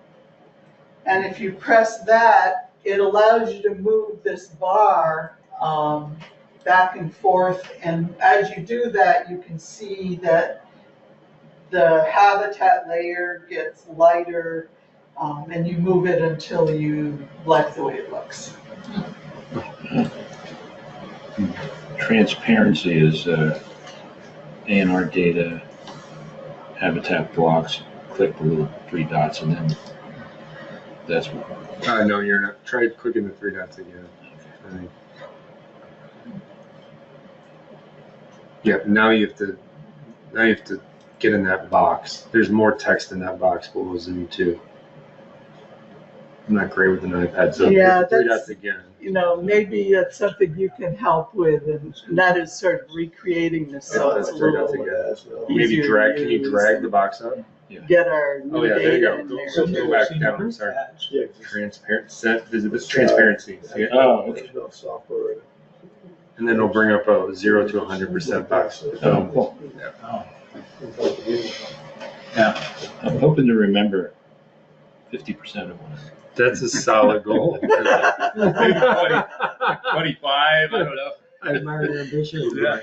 And if you press that, it allows you to move this bar back and forth. And as you do that, you can see that the habitat layer gets lighter, and you move it until you like the way it looks. Transparency is A&R data, habitat blocks, click the little three dots and then that's what. No, you're not. Try clicking the three dots again. I think. Yeah, now you have to get in that box. There's more text in that box below Zoom too. I'm not great with an iPad, so Yeah, three that's- dots again. Maybe that's something you can help with, and that is sort of recreating this so it's a Three dots little again. Well, Maybe easier to drag. Can you use drag the box up? get our Oh new yeah, there you data go. in Go, there. go back down. I'm sorry. Yeah, Transparency. See it? Oh, okay. there's no software. And then it'll bring up a 0 to 100% box. Oh, cool. Yeah, I'm hoping to remember 50% of one. That's a solid goal. 25, I don't know. I admire your ambition. Yeah.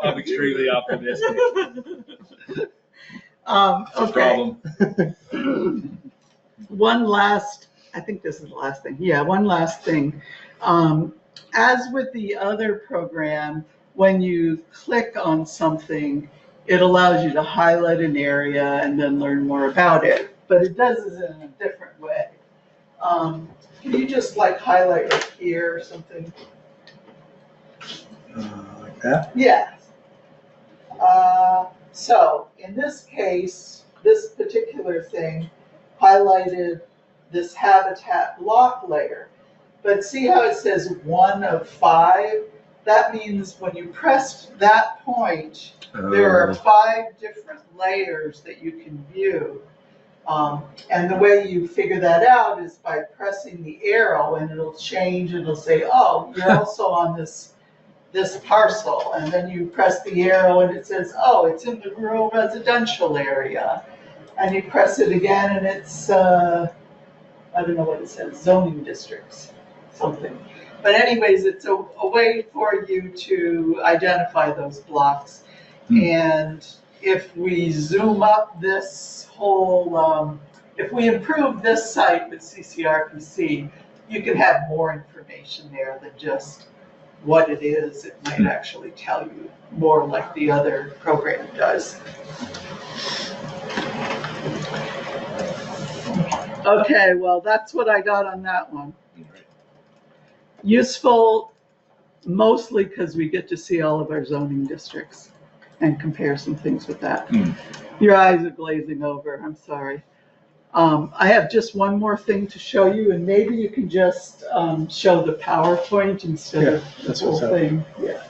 I'm extremely optimistic. Okay. Problem. One last, I think this is the last thing. Yeah, one last thing. As with the other program, when you click on something, it allows you to highlight an area and then learn more about it. But it does it in a different way. Can you just highlight right here or something? Like that? Yeah. So in this case, this particular thing highlighted this habitat block layer. But see how it says 1 of 5? That means when you press that point, there are 5 different layers that you can view. And the way you figure that out is by pressing the arrow, and it'll change, and it'll say, oh, you're also on this parcel. And then you press the arrow and it says, oh, it's in the rural residential area. And you press it again and it's I don't know what it says, zoning districts, something. But anyways, it's a way for you to identify those blocks. And if we zoom up this whole, if we improve this site with CCRPC, you can have more information there than just what it is. It might actually tell you more like the other program does. Okay, well, that's what I got on that one. Useful mostly because we get to see all of our zoning districts and compare some things with that. Your eyes are glazing over, I'm sorry. I have just one more thing to show you, and maybe you can just show the PowerPoint instead of the whole thing. Yeah.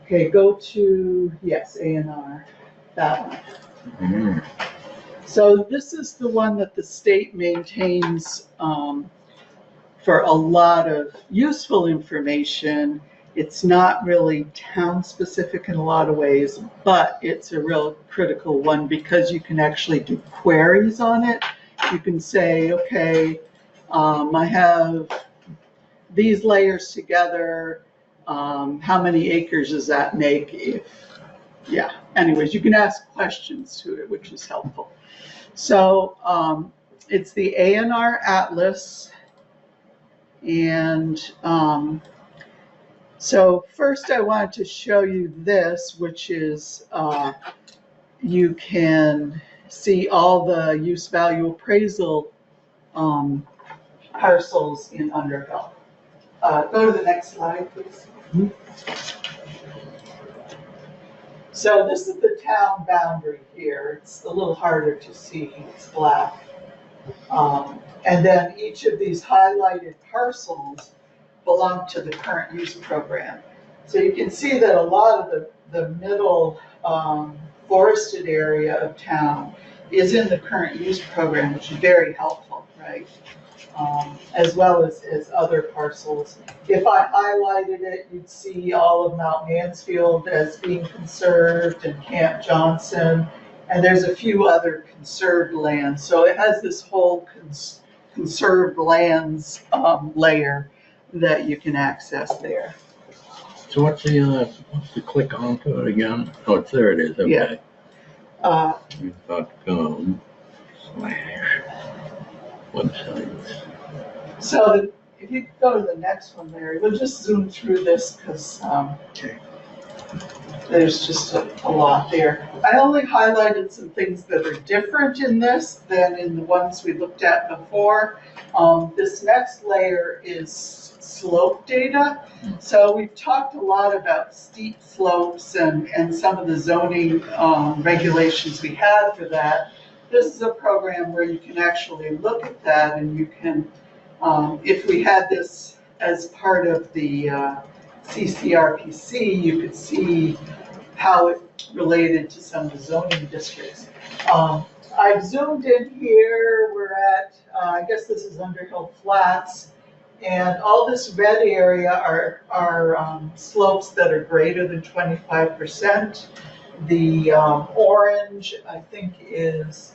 Okay, go to, yes, A&R, that one. So this is the one that the state maintains for a lot of useful information. It's not really town-specific in a lot of ways, but it's a real critical one because you can actually do queries on it. You can say, okay, I have these layers together. How many acres does that make? Anyways, you can ask questions to it, which is helpful. So it's the A&R Atlas. And so first I wanted to show you this, which is you can see all the use value appraisal parcels in Underhill. Go to the next slide, please. So this is the town boundary here. It's a little harder to see, it's black. And then each of these highlighted parcels belong to the current use program. So you can see that a lot of the middle forested area of town is in the current use program, which is very helpful, right? As well as other parcels. If I highlighted it, you'd see all of Mount Mansfield as being conserved and Camp Johnson, and there's a few other conserved lands. So it has this whole conserved lands layer that you can access there. So what's the click onto it again? Oh, it's there it is, okay. Yeah. .com/websites. So if you go to the next one, Larry, we'll just zoom through this because there's just a lot there. I only highlighted some things that are different in this than in the ones we looked at before. This next layer is slope data. So we've talked a lot about steep slopes and some of the zoning regulations we have for that. This is a program where you can actually look at that, and you can, if we had this as part of the CCRPC, you could see how it related to some of the zoning districts. I've zoomed in here. We're at, I guess this is Underhill Flats, and all this red area are slopes that are greater than 25%. The orange, I think, is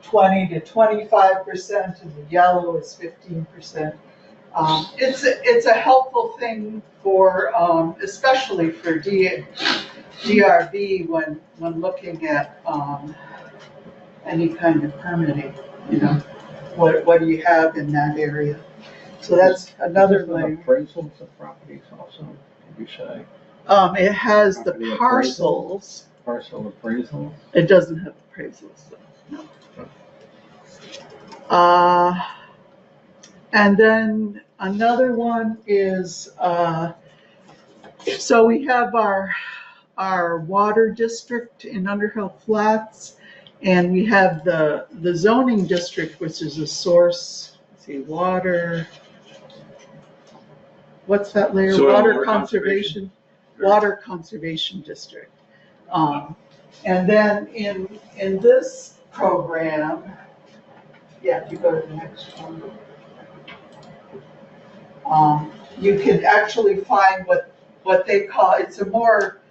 20 to 25%, and the yellow is 15%. It's a helpful thing for, especially for DRB when looking at any kind of permitting. You know, what do you have in that area? So that's another way. Appraisals of properties also, did you say? It has the Property parcels. Parcel appraisals? It doesn't have appraisals, though. No. And then another one is, so we have our water district in Underhill Flats, and we have the zoning district, which is a source, let's see, water, what's that layer? Soil Water conservation. Water conservation district. And then in this program, yeah, if you go to the next one, you can actually find what they call, it's a broader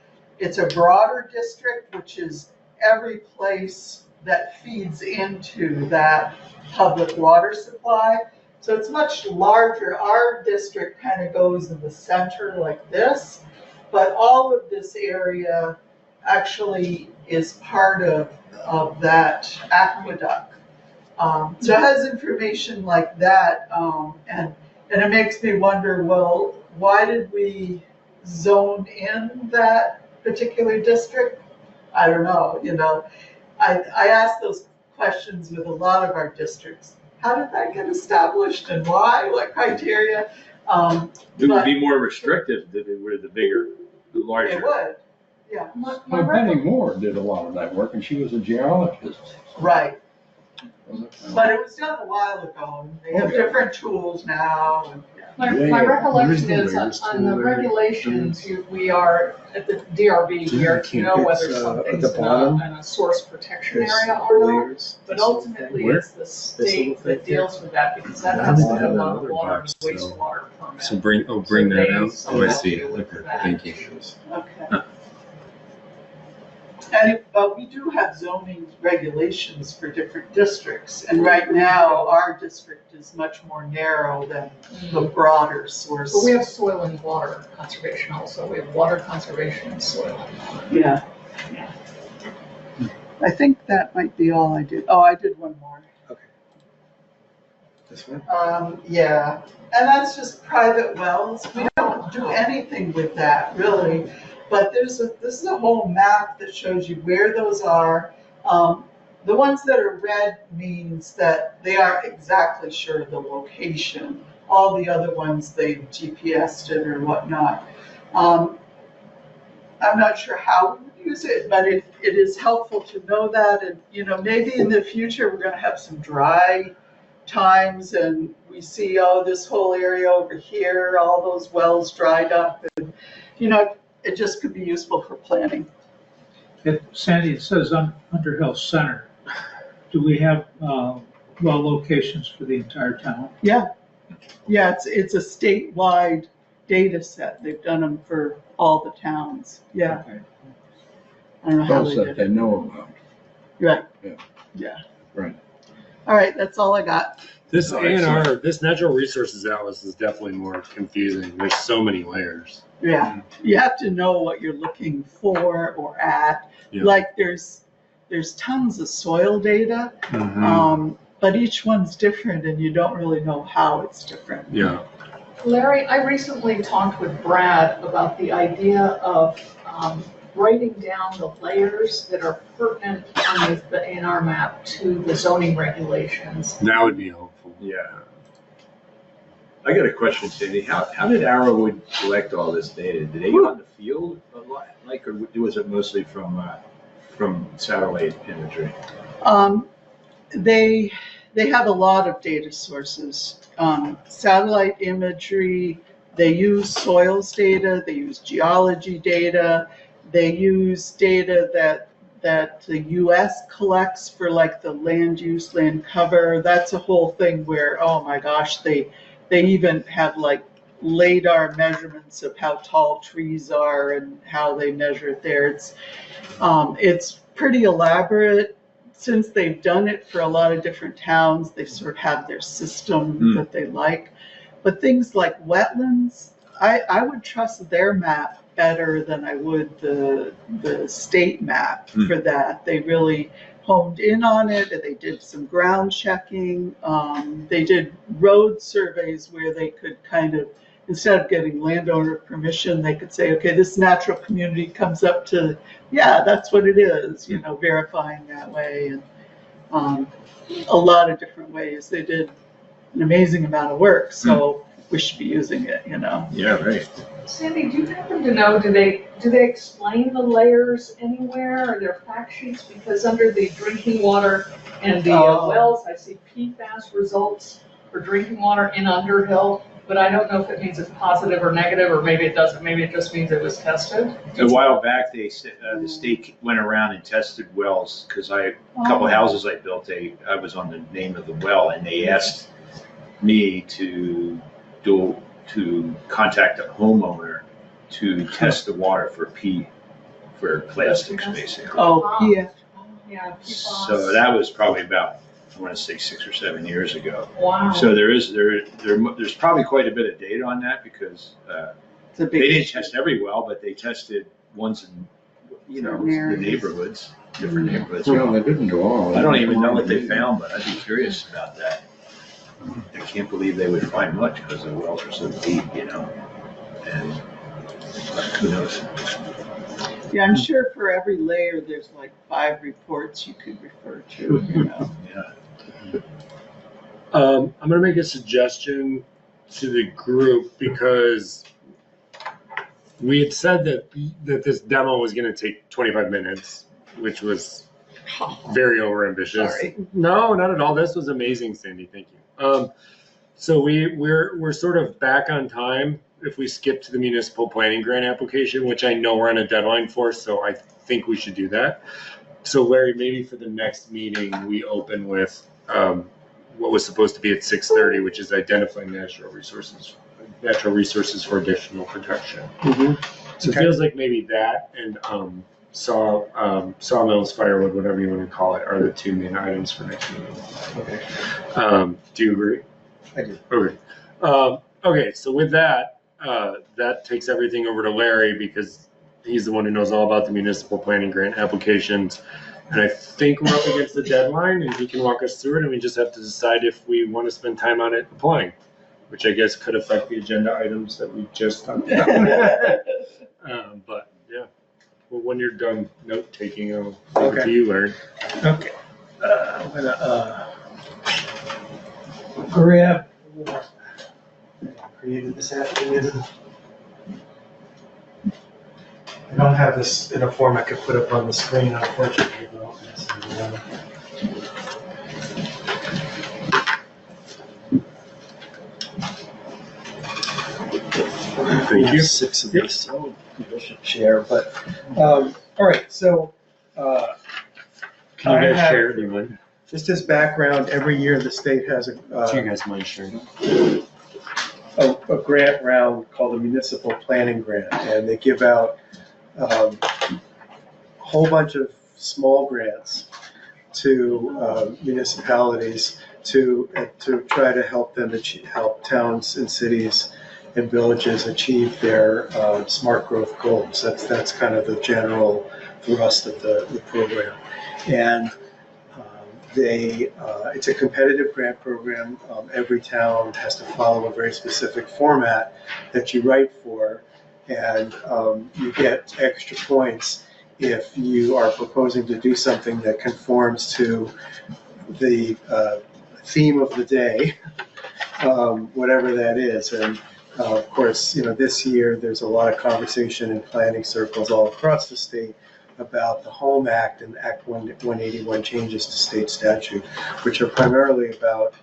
district, which is every place that feeds into that public water supply. So it's much larger. Our district kind of goes in the center like this, but all of this area actually is part of that aqueduct. So it has information like that, and it makes me wonder, well, why did we zone in that particular district? I don't know, I ask those questions with a lot of our districts. How did that get established and why? What criteria? It would be more restrictive if it were the bigger, the It larger. would, yeah, My Well, Penny Moore did a lot of that work, and she was a geologist. right. But it was done a while ago, and they have different tools now, and My recollection is on the regulations, we are, at the DRB, we are to know whether something's in a source protection area or not. But ultimately, it's the state that deals with that, because that has to do on the water and wastewater permit. So bring that out. Oh, I see. Deal with Okay, that. thank you. okay. And we do have zoning regulations for different districts, and right now, our district is much more narrow than the broader source. But we have soil and water conservation also, we have water conservation and soil. Yeah. Yeah. I think that might be all I did. Oh, I did one more. This one? Yeah, and that's just private wells. We don't do anything with that, really. But this is a whole map that shows you where those are. The ones that are red means that they aren't exactly sure of the location. All the other ones, they GPSed it or whatnot. I'm not sure how we use it, but it is helpful to know that. And, maybe in the future, we're gonna have some dry times and we see, oh, this whole area over here, all those wells dried up. And, it just could be useful for planning. Sandy, it says on Underhill Center. Do we have well locations for the entire town? Yeah, it's a statewide data set. They've done them for all the towns. Yeah. Okay. I don't know how Those they that did they it. know about. Right. Yeah. Right. All right, that's all I got. This Oh, A&R, this natural resources atlas is definitely more confusing. There's so many layers. Yeah, you have to know what you're looking for or at. Yeah. Like there's tons of soil data, but each one's different and you don't really know how it's different. Yeah. Larry, I recently talked with Brad about the idea of writing down the layers that are pertinent on the A&R map to the zoning regulations. That would be helpful. Yeah. I got a question, Cindy. How did Arrowwood collect all this data? Did they go on the field a lot, or was it mostly from satellite imagery? They have a lot of data sources. Satellite imagery, they use soils data, they use geology data, they use data that the US collects for like the land use, land cover. That's a whole thing where, oh my gosh, they even have like LiDAR measurements of how tall trees are and how they measure it there. It's pretty elaborate. Since they've done it for a lot of different towns, they sort of have their system that they like. But things like wetlands, I would trust their map better than I would the state map for that. They really honed in on it, and they did some ground checking. They did road surveys where they could kind of, instead of getting landowner permission, they could say, okay, this natural community comes up to, yeah, that's what it is, verifying that way. And a lot of different ways. They did an amazing amount of work, so we should be using it, Yeah, right. Sandy, do you happen to know, do they explain the layers anywhere? Are there fact sheets? Because under the drinking water and the wells, I see PFAS results for drinking water in Underhill, but I don't know if it means it's positive or negative, or maybe it doesn't. Maybe it just means it was tested. A while back, the state went around and tested wells, because a couple houses I built, I was on the name of the well, and they asked me to contact a homeowner to test the water for plastics, basically. Oh, yeah. Yeah. PFAS. So that was probably about, I want to say 6 or 7 years ago. Wow. So there's probably quite a bit of data on that because It's a they big didn't issue. test every well, but they tested ones in, Certain the areas. neighborhoods, different neighborhoods. Well, they didn't do all. I don't even know what they found, but I'd be curious about that. I can't believe they would find much because the wells are so deep, and who knows? Yeah, I'm sure for every layer, there's like 5 reports you could refer to. Yeah. I'm gonna make a suggestion to the group because we had said that this demo was gonna take 25 minutes, which was very overambitious. Sorry. No, not at all. This was amazing, Sandy. Thank you. So we're sort of back on time if we skip to the municipal planning grant application, which I know we're on a deadline for, so I think we should do that. So Larry, maybe for the next meeting, we open with what was supposed to be at 6:30, which is identifying natural resources for additional protection. So it feels like maybe that and sawmills, firewood, whatever you want to call it, are the 2 main items for next meeting. Okay. Do you agree? I do. Okay. Okay. So with that, that takes everything over to Larry because he's the one who knows all about the municipal planning grant applications. And I think we're up against the deadline and he can walk us through it. And we just have to decide if we want to spend time on it applying, which I guess could affect the agenda items that we just talked about. But yeah, well, when you're done note taking, I'll leave it to you, Larry. Okay. I'm gonna grab what I created this afternoon. I don't have this in a form I could put up on the screen, unfortunately, though. Thank you. 6 of these, so people should share. But all right, so Can you I guys have- share the one? just as background, every year the state has Do you guys mind sharing? a grant round called the Municipal Planning Grant, and they give out a whole bunch of small grants to municipalities to try to help them help towns and cities and villages achieve their smart growth goals. That's kind of the general thrust of the program, and it's a competitive grant program. Every town has to follow a very specific format that you write for, and you get extra points if you are proposing to do something that conforms to the theme of the day, whatever that is. And of course, this year there's a lot of conversation in planning circles all across the state about the Home Act and Act 181 changes to state statute, which are primarily about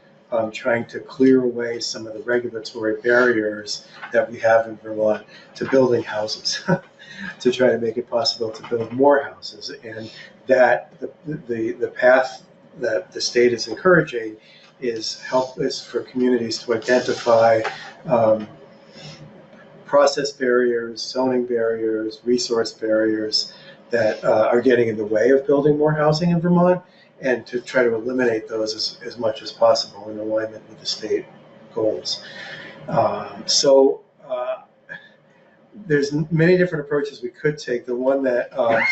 trying to clear away some of the regulatory barriers that we have in Vermont to building houses, to try to make it possible to build more houses. And that the path that the state is encouraging is for communities to identify process barriers, zoning barriers, resource barriers that are getting in the way of building more housing in Vermont, and to try to eliminate those as much as possible in alignment with the state goals. There's many different approaches we could take. The one that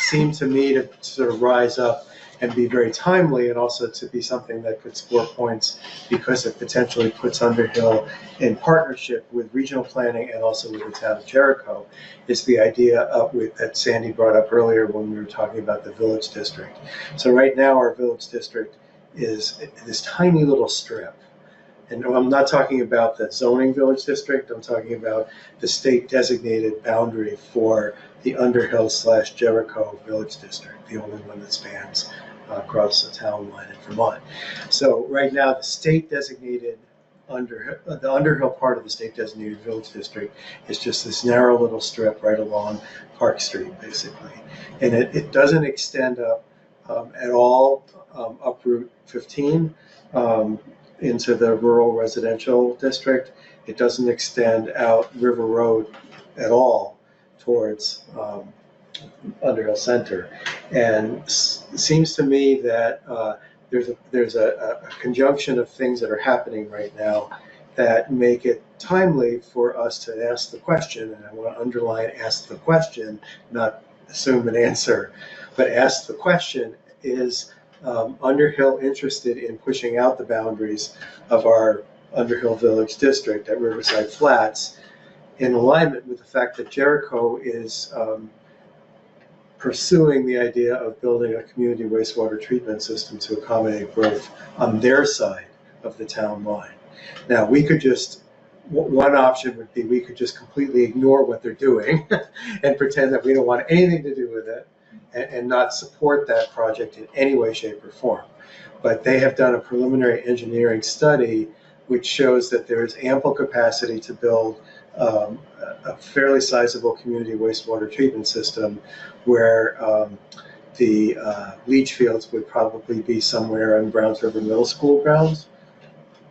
seemed to me to sort of rise up and be very timely, and also to be something that could score points because it potentially puts Underhill in partnership with regional planning and also with the town of Jericho, is the idea that Sandy brought up earlier when we were talking about the village district. So right now our village district is this tiny little strip. And I'm not talking about the zoning village district, I'm talking about the state designated boundary for the Underhill/Jericho village district, the only one that spans across the town line in Vermont. So right now the state designated the Underhill part of the state designated village district is just this narrow little strip right along Park Street, basically. And it doesn't extend up at all up Route 15 into the rural residential district. It doesn't extend out River Road at all towards Underhill Center. And it seems to me that there's a conjunction of things that are happening right now that make it timely for us to ask the question, and I want to underline ask the question, not assume an answer, but ask the question, is Underhill interested in pushing out the boundaries of our Underhill Village District at Riverside Flats in alignment with the fact that Jericho is pursuing the idea of building a community wastewater treatment system to accommodate growth on their side of the town line. Now, we could just, one option would be we could just completely ignore what they're doing and pretend that we don't want anything to do with it and not support that project in any way, shape, or form. But they have done a preliminary engineering study which shows that there is ample capacity to build a fairly sizable community wastewater treatment system where the leach fields would probably be somewhere on Browns River Middle School grounds.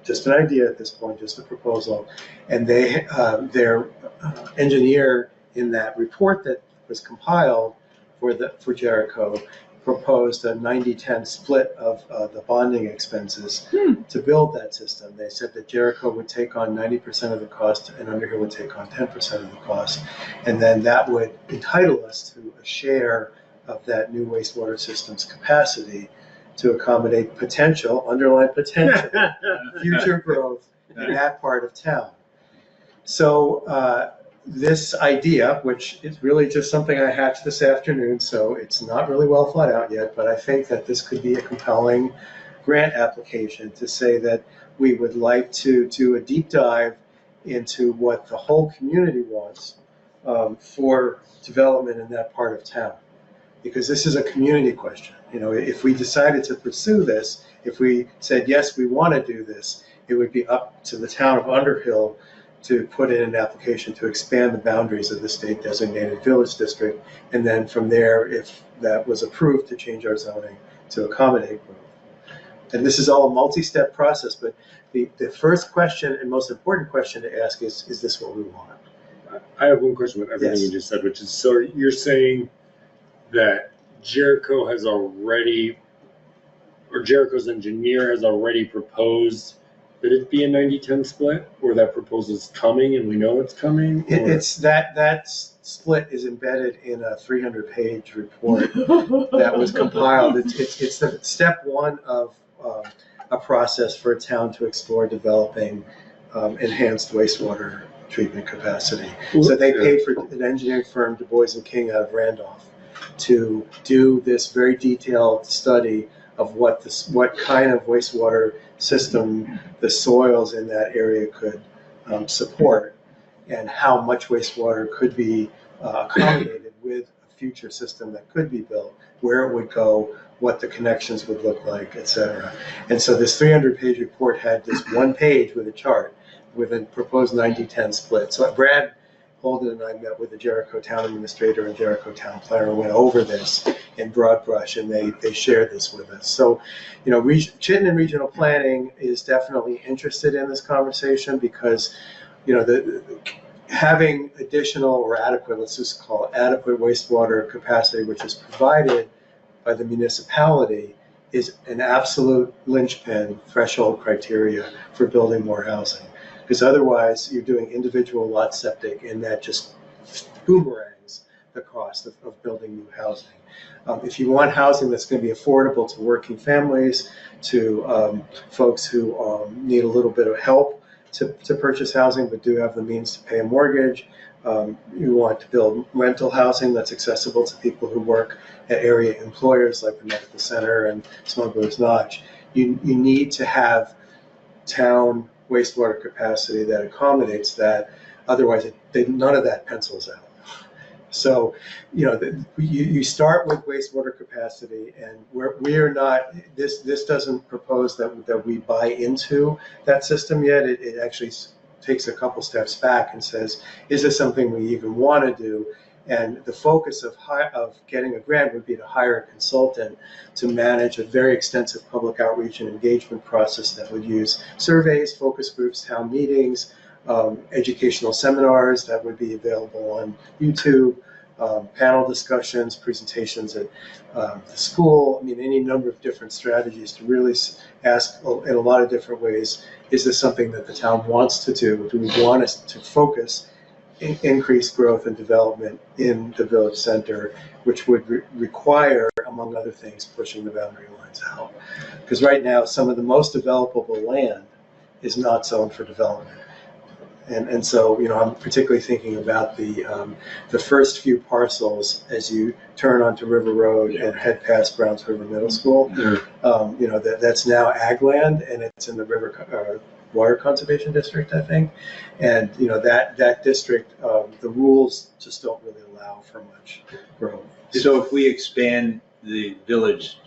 Just an idea at this point, just a proposal. And they, their engineer in that report that was compiled for Jericho proposed a 90-10 split of the bonding expenses to build that system. They said that Jericho would take on 90% of the cost and Underhill would take on 10% of the cost. And then that would entitle us to a share of that new wastewater system's capacity to accommodate potential, underlying potential, future growth in that part of town. So this idea, which is really just something I hatched this afternoon, so it's not really well thought out yet, but I think that this could be a compelling grant application to say that we would like to do a deep dive into what the whole community wants for development in that part of town. Because this is a community question. You know, if we decided to pursue this, if we said, yes, we want to do this, it would be up to the town of Underhill to put in an application to expand the boundaries of the state designated village district. And then from there, if that was approved, to change our zoning to accommodate growth. And this is all a multi-step process, but the first question and most important question to ask is this what we want? I have one question with everything Yes. you just said, which is, so you're saying that Jericho has already, or Jericho's engineer has already proposed that it be a 90-10 split, or that proposal's coming and we know it's coming? It's that split is embedded in a 300-page report that was compiled. It's the step one of a process for a town to explore developing enhanced wastewater treatment capacity. So they paid for an engineering firm, Du Bois and King out of Randolph, to do this very detailed study of what kind of wastewater system the soils in that area could support, and how much wastewater could be accommodated with a future system that could be built, where it would go, what the connections would look like, etc. And so this 300-page report had this one page with a chart with a proposed 90-10 split. So Brad Holden and I met with the Jericho Town Administrator and Jericho Town Planner and went over this in broad brush, and they shared this with us. So, you know, Chittenden Regional Planning is definitely interested in this conversation because, you know, having additional or adequate, let's just call it adequate wastewater capacity, which is provided by the municipality, is an absolute linchpin threshold criteria for building more housing. Because otherwise you're doing individual lot septic, and that just boomerangs the cost of building new housing. If you want housing that's going to be affordable to working families, to folks who need a little bit of help to purchase housing but do have the means to pay a mortgage, you want to build rental housing that's accessible to people who work at area employers like the medical center and Smuggler's Notch, you need to have town wastewater capacity that accommodates that. Otherwise, none of that pencils out. So, you know, you start with wastewater capacity, and we're not. This doesn't propose that we buy into that system yet. It actually takes a couple steps back and says, is this something we even want to do? And the focus of getting a grant would be to hire a consultant to manage a very extensive public outreach and engagement process that would use surveys, focus groups, town meetings, educational seminars that would be available on YouTube, panel discussions, presentations at the school. I mean, any number of different strategies to really ask in a lot of different ways, is this something that the town wants to do? Do we want us to focus increased growth and development in the village center, which would require, among other things, pushing the boundary lines out? Because right now, some of the most developable land is not zoned for development. And so, I'm particularly thinking about the first few parcels as you turn onto River Road and head past Browns River Middle School. That's now ag land, and it's in the River Water Conservation District, I think. And that district, the rules just don't really allow for much growth. So if we expand the village,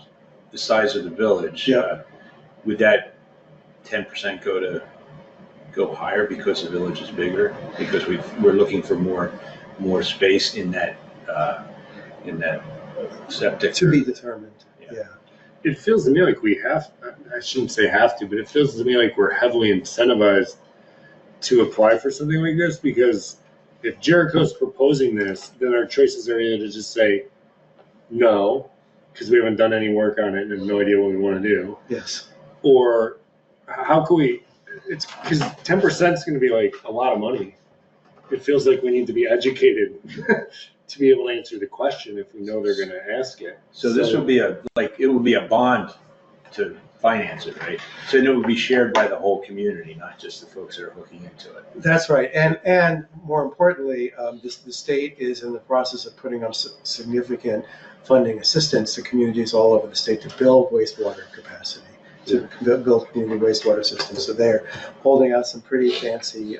the size of the village, would that 10% go higher because the village is bigger? Because we're looking for more space in that septic. To be determined. Yeah. It feels to me like we have, I shouldn't say have to, but it feels to me like we're heavily incentivized to apply for something like this, because if Jericho's proposing this, then our choices are either to just say no, because we haven't done any work on it and have no idea what we want to do. Yes. Or how can we, it's because 10% is going to be like a lot of money. It feels like we need to be educated to be able to answer the question if we know they're going to ask it. So this would be it would be a bond to finance it, right? So it would be shared by the whole community, not just the folks that are looking into it. That's right. And more importantly, the state is in the process of putting up significant funding assistance to communities all over the state to build wastewater capacity, to build community wastewater systems. So they're holding out some pretty fancy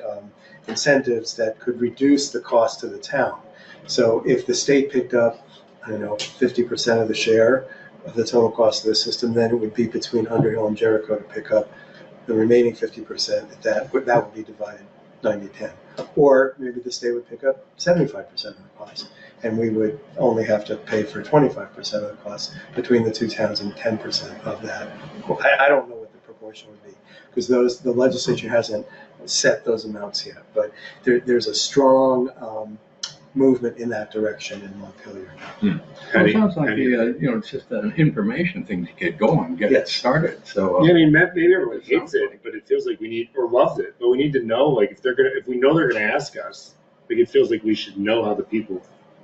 incentives that could reduce the cost to the town. So if the state picked up, 50% of the share of the total cost of the system, then it would be between Underhill and Jericho to pick up the remaining 50%. That would be divided 90-10. Or maybe the state would pick up 75% of the cost, and we would only have to pay for 25% of the cost between the two towns, and 10% of that. I don't know what the proportion would be, because the legislature hasn't set those amounts yet. But there's a strong movement in that direction in Montpelier. Well, it sounds like it's just an information thing to get going, get it started. So yeah, I mean, maybe everyone hates it, but it feels like we need, or loves it, but we need to know, like, if we know they're gonna ask us, like, it feels like we should know how the people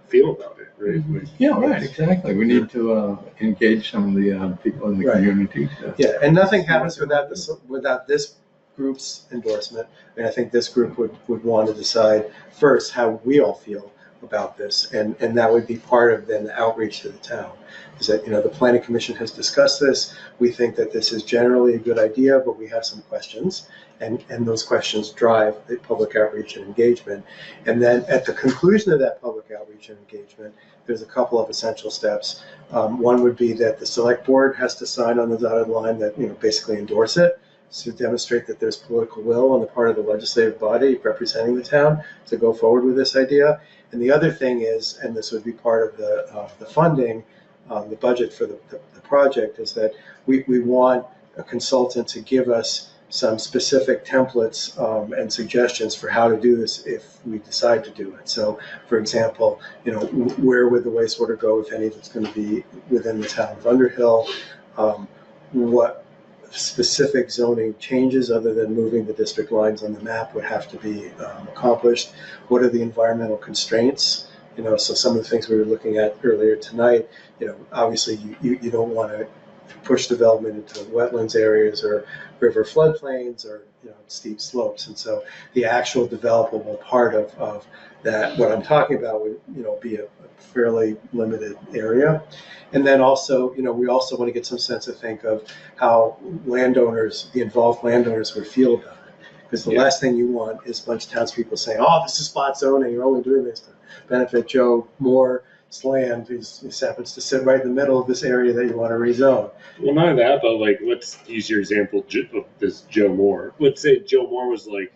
feel about it, right? Mm-hmm. Like, yeah, right, exactly. We need to engage some of the people in the community. Yeah, and nothing happens without this group's endorsement. I mean, I think this group would want to decide first how we all feel about this, and that would be part of then the outreach to the town. Is that the planning commission has discussed this. We think that this is generally a good idea, but we have some questions, and those questions drive the public outreach and engagement. And then at the conclusion of that public outreach and engagement, there's a couple of essential steps. One would be that the select board has to sign on the dotted line that basically endorse it, to demonstrate that there's political will on the part of the legislative body representing the town to go forward with this idea. And the other thing is, and this would be part of the funding, the budget for the project, is that we want a consultant to give us some specific templates and suggestions for how to do this if we decide to do it. So, for example, where would the wastewater go, if any of it's going to be within the town of Underhill? What specific zoning changes other than moving the district lines on the map would have to be accomplished? What are the environmental constraints? So some of the things we were looking at earlier tonight, obviously you don't want to push development into wetlands areas or river floodplains or steep slopes. And so the actual developable part of that, what I'm talking about, would be a fairly limited area. And then also, we also want to get some sense, I think, of how the involved landowners would feel about it. Because the last thing you want is a bunch of townspeople saying, oh, this is spot zoning, you're only doing this to benefit Joe Moore's land, who happens to sit right in the middle of this area that you want to rezone. well, not that, but like, let's use your example of this Joe Moore. Let's say Joe Moore was like,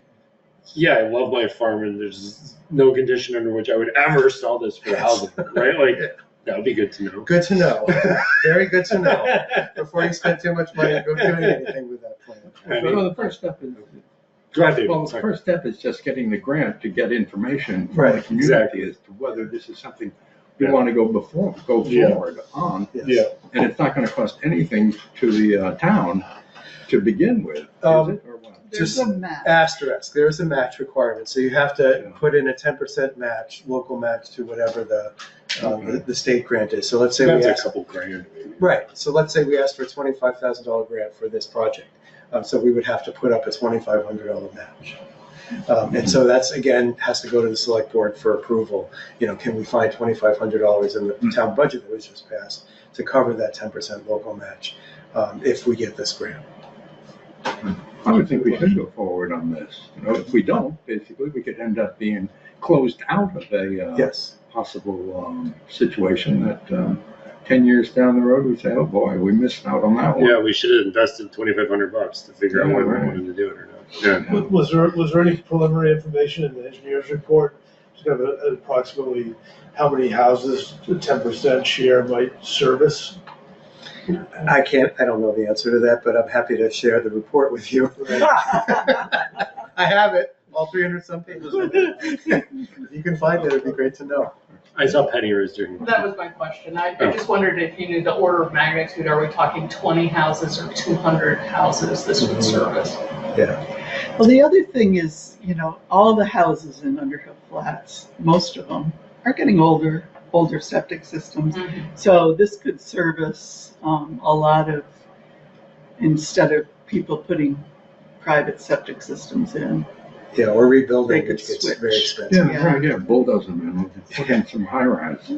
yeah, I love my farm, and there's no condition under which I would ever sell this for housing, right? Like, that would be good to know. Good to know. Very good to know. Before you spend too much money doing anything with that plan. Well, the first step is Go ahead, David. Well, the Sorry. first step is just getting the grant to get information from Right, the community exactly. as to whether this is something we Yeah. want to go Yeah. forward on. Yes. Yeah. And it's not going to cost anything to the town to begin with, is it, or what? There's a map. Asterisk, there is a match requirement, so you have to Yeah. put in a 10% match, local match to whatever Okay. the state grant is. So let's say we That's a ask, couple grand. Maybe. right, so let's say we asked for a $25,000 grant for this project. So we would have to put up a $2,500 match. And so that's, again, has to go to the select board for approval. You know, can we find $2,500 in the town budget that was just passed to cover that 10% local match if we get this grant? I would think we should go forward on this. You know, if we don't, basically, we could end up being closed out of a Yes. possible situation that 10 years down the road, we say, oh boy, we missed out on that one. Yeah, we should have invested $2,500 to figure out Yeah, whether we right. wanted to do it or not. Yeah. Was there any preliminary information in the engineer's report, just kind of approximately how many houses the 10% share might service? I don't know the answer to that, but I'm happy to share the report with you. I have it, all 300 some pages. If you can find it, it'd be great to know. I saw Penny raised her hand. That was my question. I just wondered if you knew the order of magnitude. Are we talking 20 houses or 200 houses this would service? Well, the other thing is, you know, all the houses in Underhill Flats, most of them are getting older septic systems. So this could service a lot of, instead of people putting private septic systems in. Yeah, or rebuilding, They could which gets switch. very expensive. Yeah, right, yeah, bulldozer man, put in some high rise.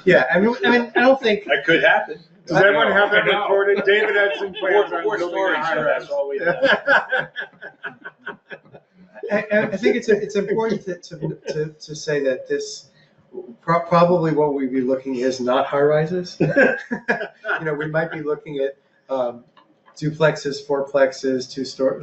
Yeah, I mean, I don't think, That could happen. Does everyone have that I know. recorded? David had some plans on Four building a stories, high so rise. that's all we know. I think it's important to say that this, probably what we'd be looking is not high rises. You know, we might be looking at duplexes, fourplexes, two-story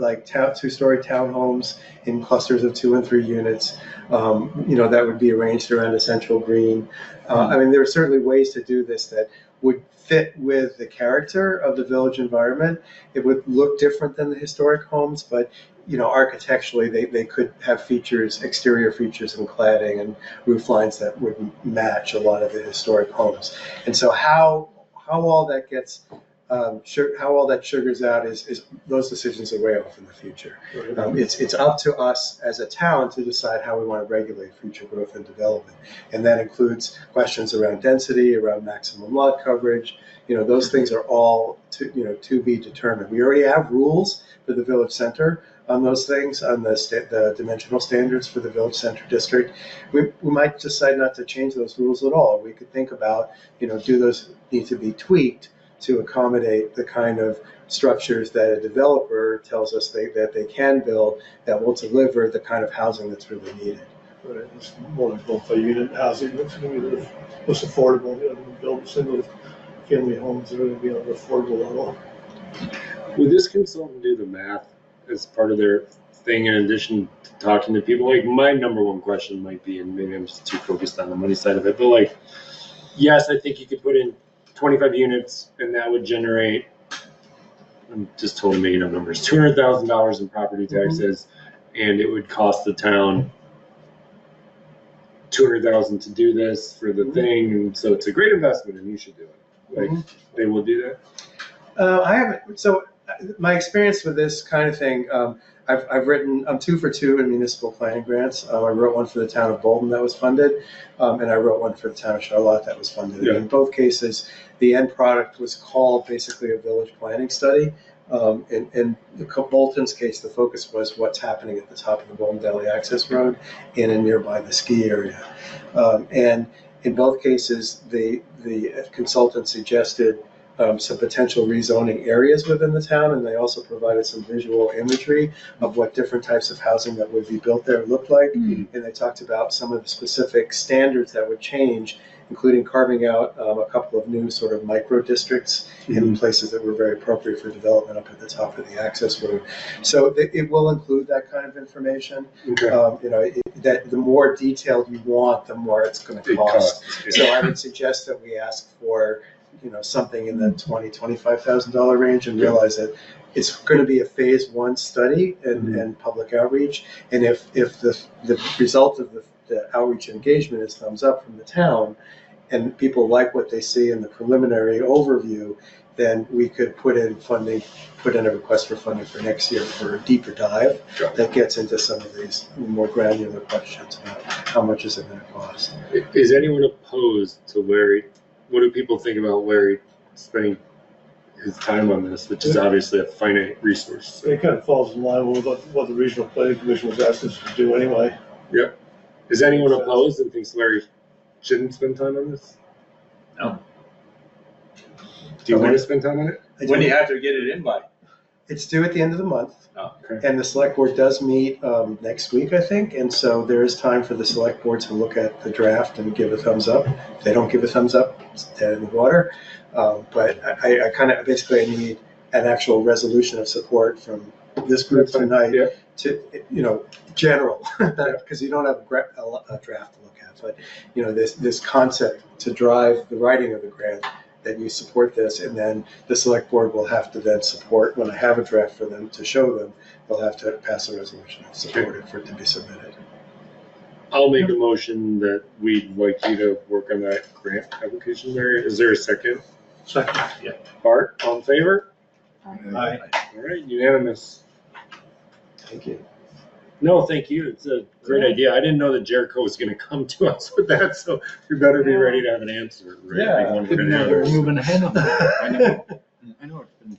townhomes in clusters of 2 and 3 units. You know, that would be arranged around a central green. I mean, there are certainly ways to do this that would fit with the character of the village environment. It would look different than the historic homes, but you know, architecturally, they could have features, exterior features and cladding and roof lines that would match a lot of the historic homes. And so how all that gets, how all that sugars out is those decisions are way off in the future. It's up to us as a town to decide how we want to regulate future growth and development. And that includes questions around density, around maximum lot coverage. You know, those things are all to be determined. We already have rules for the village center on those things, on the dimensional standards for the village center district. We might decide not to change those rules at all. We could think about, you know, do those need to be tweaked to accommodate the kind of structures that a developer tells us that they can build that will deliver the kind of housing that's really needed. Right, it's more like multi-unit housing, that's going to be the most affordable, you know, build single-family homes that are going to be on an affordable level. Would this consultant do the math as part of their thing in addition to talking to people? Like, my number one question might be, and maybe I'm just too focused on the money side of it, but like, yes, I think you could put in 25 units and that would generate, I'm just totally making up numbers, $200,000 in property taxes, and it would cost the town $200,000 to do this for the thing, and so it's a great investment and you should do it. Like, they will do that? I haven't. So my experience with this kind of thing, I've written, I'm 2 for 2 in municipal planning grants. I wrote one for the town of Bolton that was funded, and I wrote one for the town of Charlotte that was funded. Yeah. In both cases, the end product was called basically a village planning study. In Bolton's case, the focus was what's happening at the top of the Bolton Valley Access Road and in nearby the ski area. And in both cases, the consultant suggested some potential rezoning areas within the town, and they also provided some visual imagery of what different types of housing that would be built there look like. And they talked about some of the specific standards that would change, including carving out a couple of new sort of micro districts in places that were very appropriate for development up at the top of the access road. So it will include that kind of information. Okay. You know, that the more detailed you want, the more it's going to cost. So I would suggest that we ask for something in the $20,000-$25,000 range and realize that it's going to be a phase 1 study and public outreach. And if the result of the outreach engagement is thumbs up from the town, and people like what they see in the preliminary overview, then we could put in a request for funding for next year for a deeper dive that gets into some of these more granular questions about how much is it going to cost. Is anyone opposed to Larry? What do people think about Larry spending his time on this, which is obviously a finite resource? It kind of falls in line with what the regional planning commission was asking us to do anyway. Yep. Is anyone opposed and thinks Larry shouldn't spend time on this? No. Do you want to spend time on it? When do you have to get it in by? It's due at the end of the month. Oh, okay. And the select board does meet next week, I think. And so there is time for the select board to look at the draft and give a thumbs up. If they don't give a thumbs up, it's dead in the water. But I kind of basically need an actual resolution of support from this group tonight to, general, because you don't have a draft to look at. But, this concept to drive the writing of the grant, that you support this, and then the select board will have to then support, when I have a draft for them to show them, they'll have to pass a resolution of support it for it to be submitted. I'll make a motion that we'd like you to work on that grant application, Larry. Is there a second? Second. Yeah. Bart, all in favor? Aye. All right, unanimous. Thank you. No, thank you. It's a great idea. I didn't know that Jericho was going to come to us with that, so we better be ready to have an answer. Right? One way or the other. Moving ahead on that. I know it's been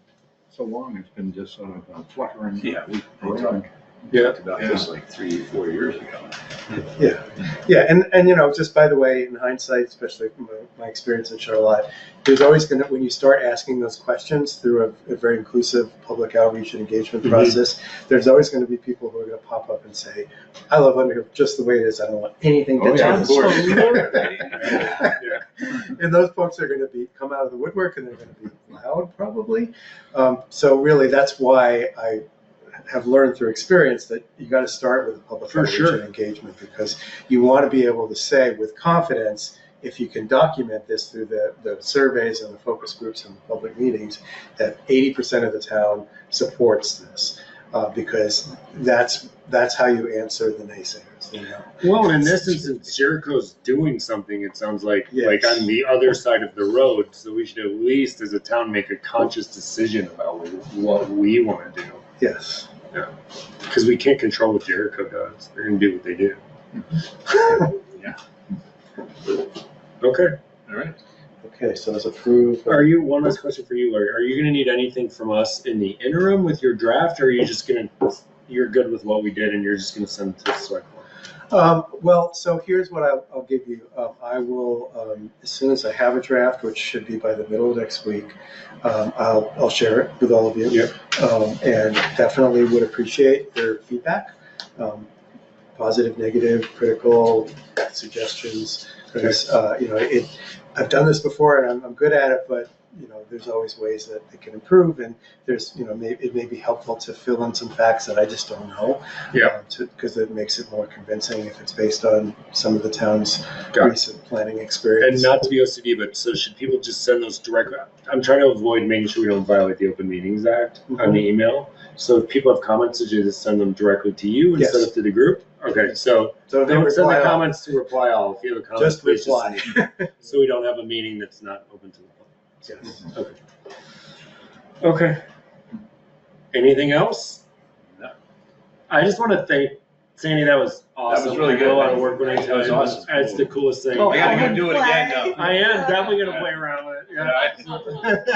so long, it's been just sort of fluttering. Yeah. around. Yeah. Talked about this like 3-4 years ago. Yeah, and just by the way, in hindsight, especially from my experience in Charlotte, there's always going to, when you start asking those questions through a very inclusive public outreach and engagement process, there's always going to be people who are going to pop up and say, I love Underhill just the way it is. I don't want anything to change. And those folks are going to come out of the woodwork, and they're going to be loud probably. So really, that's why I have learned through experience that you got to start with the public outreach and engagement, because you want to be able to say with confidence, if you can document this through the surveys and the focus groups and the public meetings, that 80% of the town supports this, because that's how you answer the naysayers. Well, in this instance, Jericho's doing something, it sounds like on the other side of the road, so we should at least as a town make a conscious decision about what we want to do. Yes. Yeah, because we can't control what Jericho does. They're going to do what they do. Yeah. Okay. All right. Okay, so it's approved. One last question for you, Larry. Are you going to need anything from us in the interim with your draft, or are you just you're good with what we did and you're just going to send it to the select board? Well, so here's what I'll give you. I will, as soon as I have a draft, which should be by the middle of next week, I'll share it with all of you. Yep. And definitely would appreciate your feedback, positive, negative, critical suggestions. Because I've done this before and I'm good at it, but there's always ways that it can improve, and there's it may be helpful to fill in some facts that I just don't know. Yeah. Because it makes it more convincing if it's based on some of the town's recent planning experience. And not to be OCD, but so should people just send those directly? I'm trying to avoid making sure we don't violate the Open Meetings Act on the email. So if people have comments, should you just send them directly to you instead of to the group? Okay, so don't send the comments to reply all. If you have a comment, just reply. So we don't have a meeting that's not open to the public. Yes. Okay. Anything else? No. I just want to thank Sandy. That was awesome. That was really good. A lot of work when That was awesome. That's the coolest thing. Oh, I gotta go do it again now. I am definitely gonna play around with it. Yeah.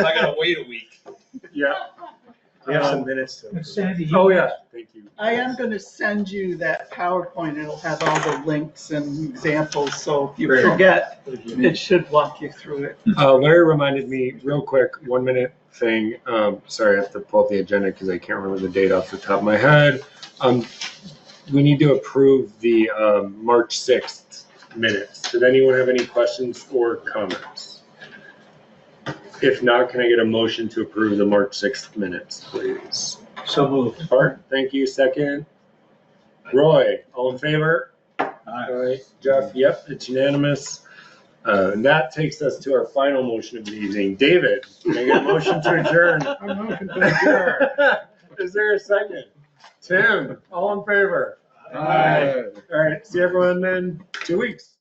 I gotta wait a week. Yeah. We have some minutes to. And Sandy, Oh yeah. Thank you. I am going to send you that PowerPoint. It'll have all the links and examples, so if you Great. forget, it should walk you through it. Larry reminded me real quick, 1 minute thing. Sorry, I have to pull up the agenda because I can't remember the date off the top of my head. We need to approve the March 6th minutes. Did anyone have any questions or comments? If not, can I get a motion to approve the March 6th minutes, please? so moved. Bart, thank you. Second. Roy, all in favor? Aye. Jeff, yep, it's unanimous. And that takes us to our final motion of the evening. David, can I get a motion to adjourn? A motion to adjourn. Is there a second? Tim, all in favor? Aye. All right, see everyone in 2 weeks.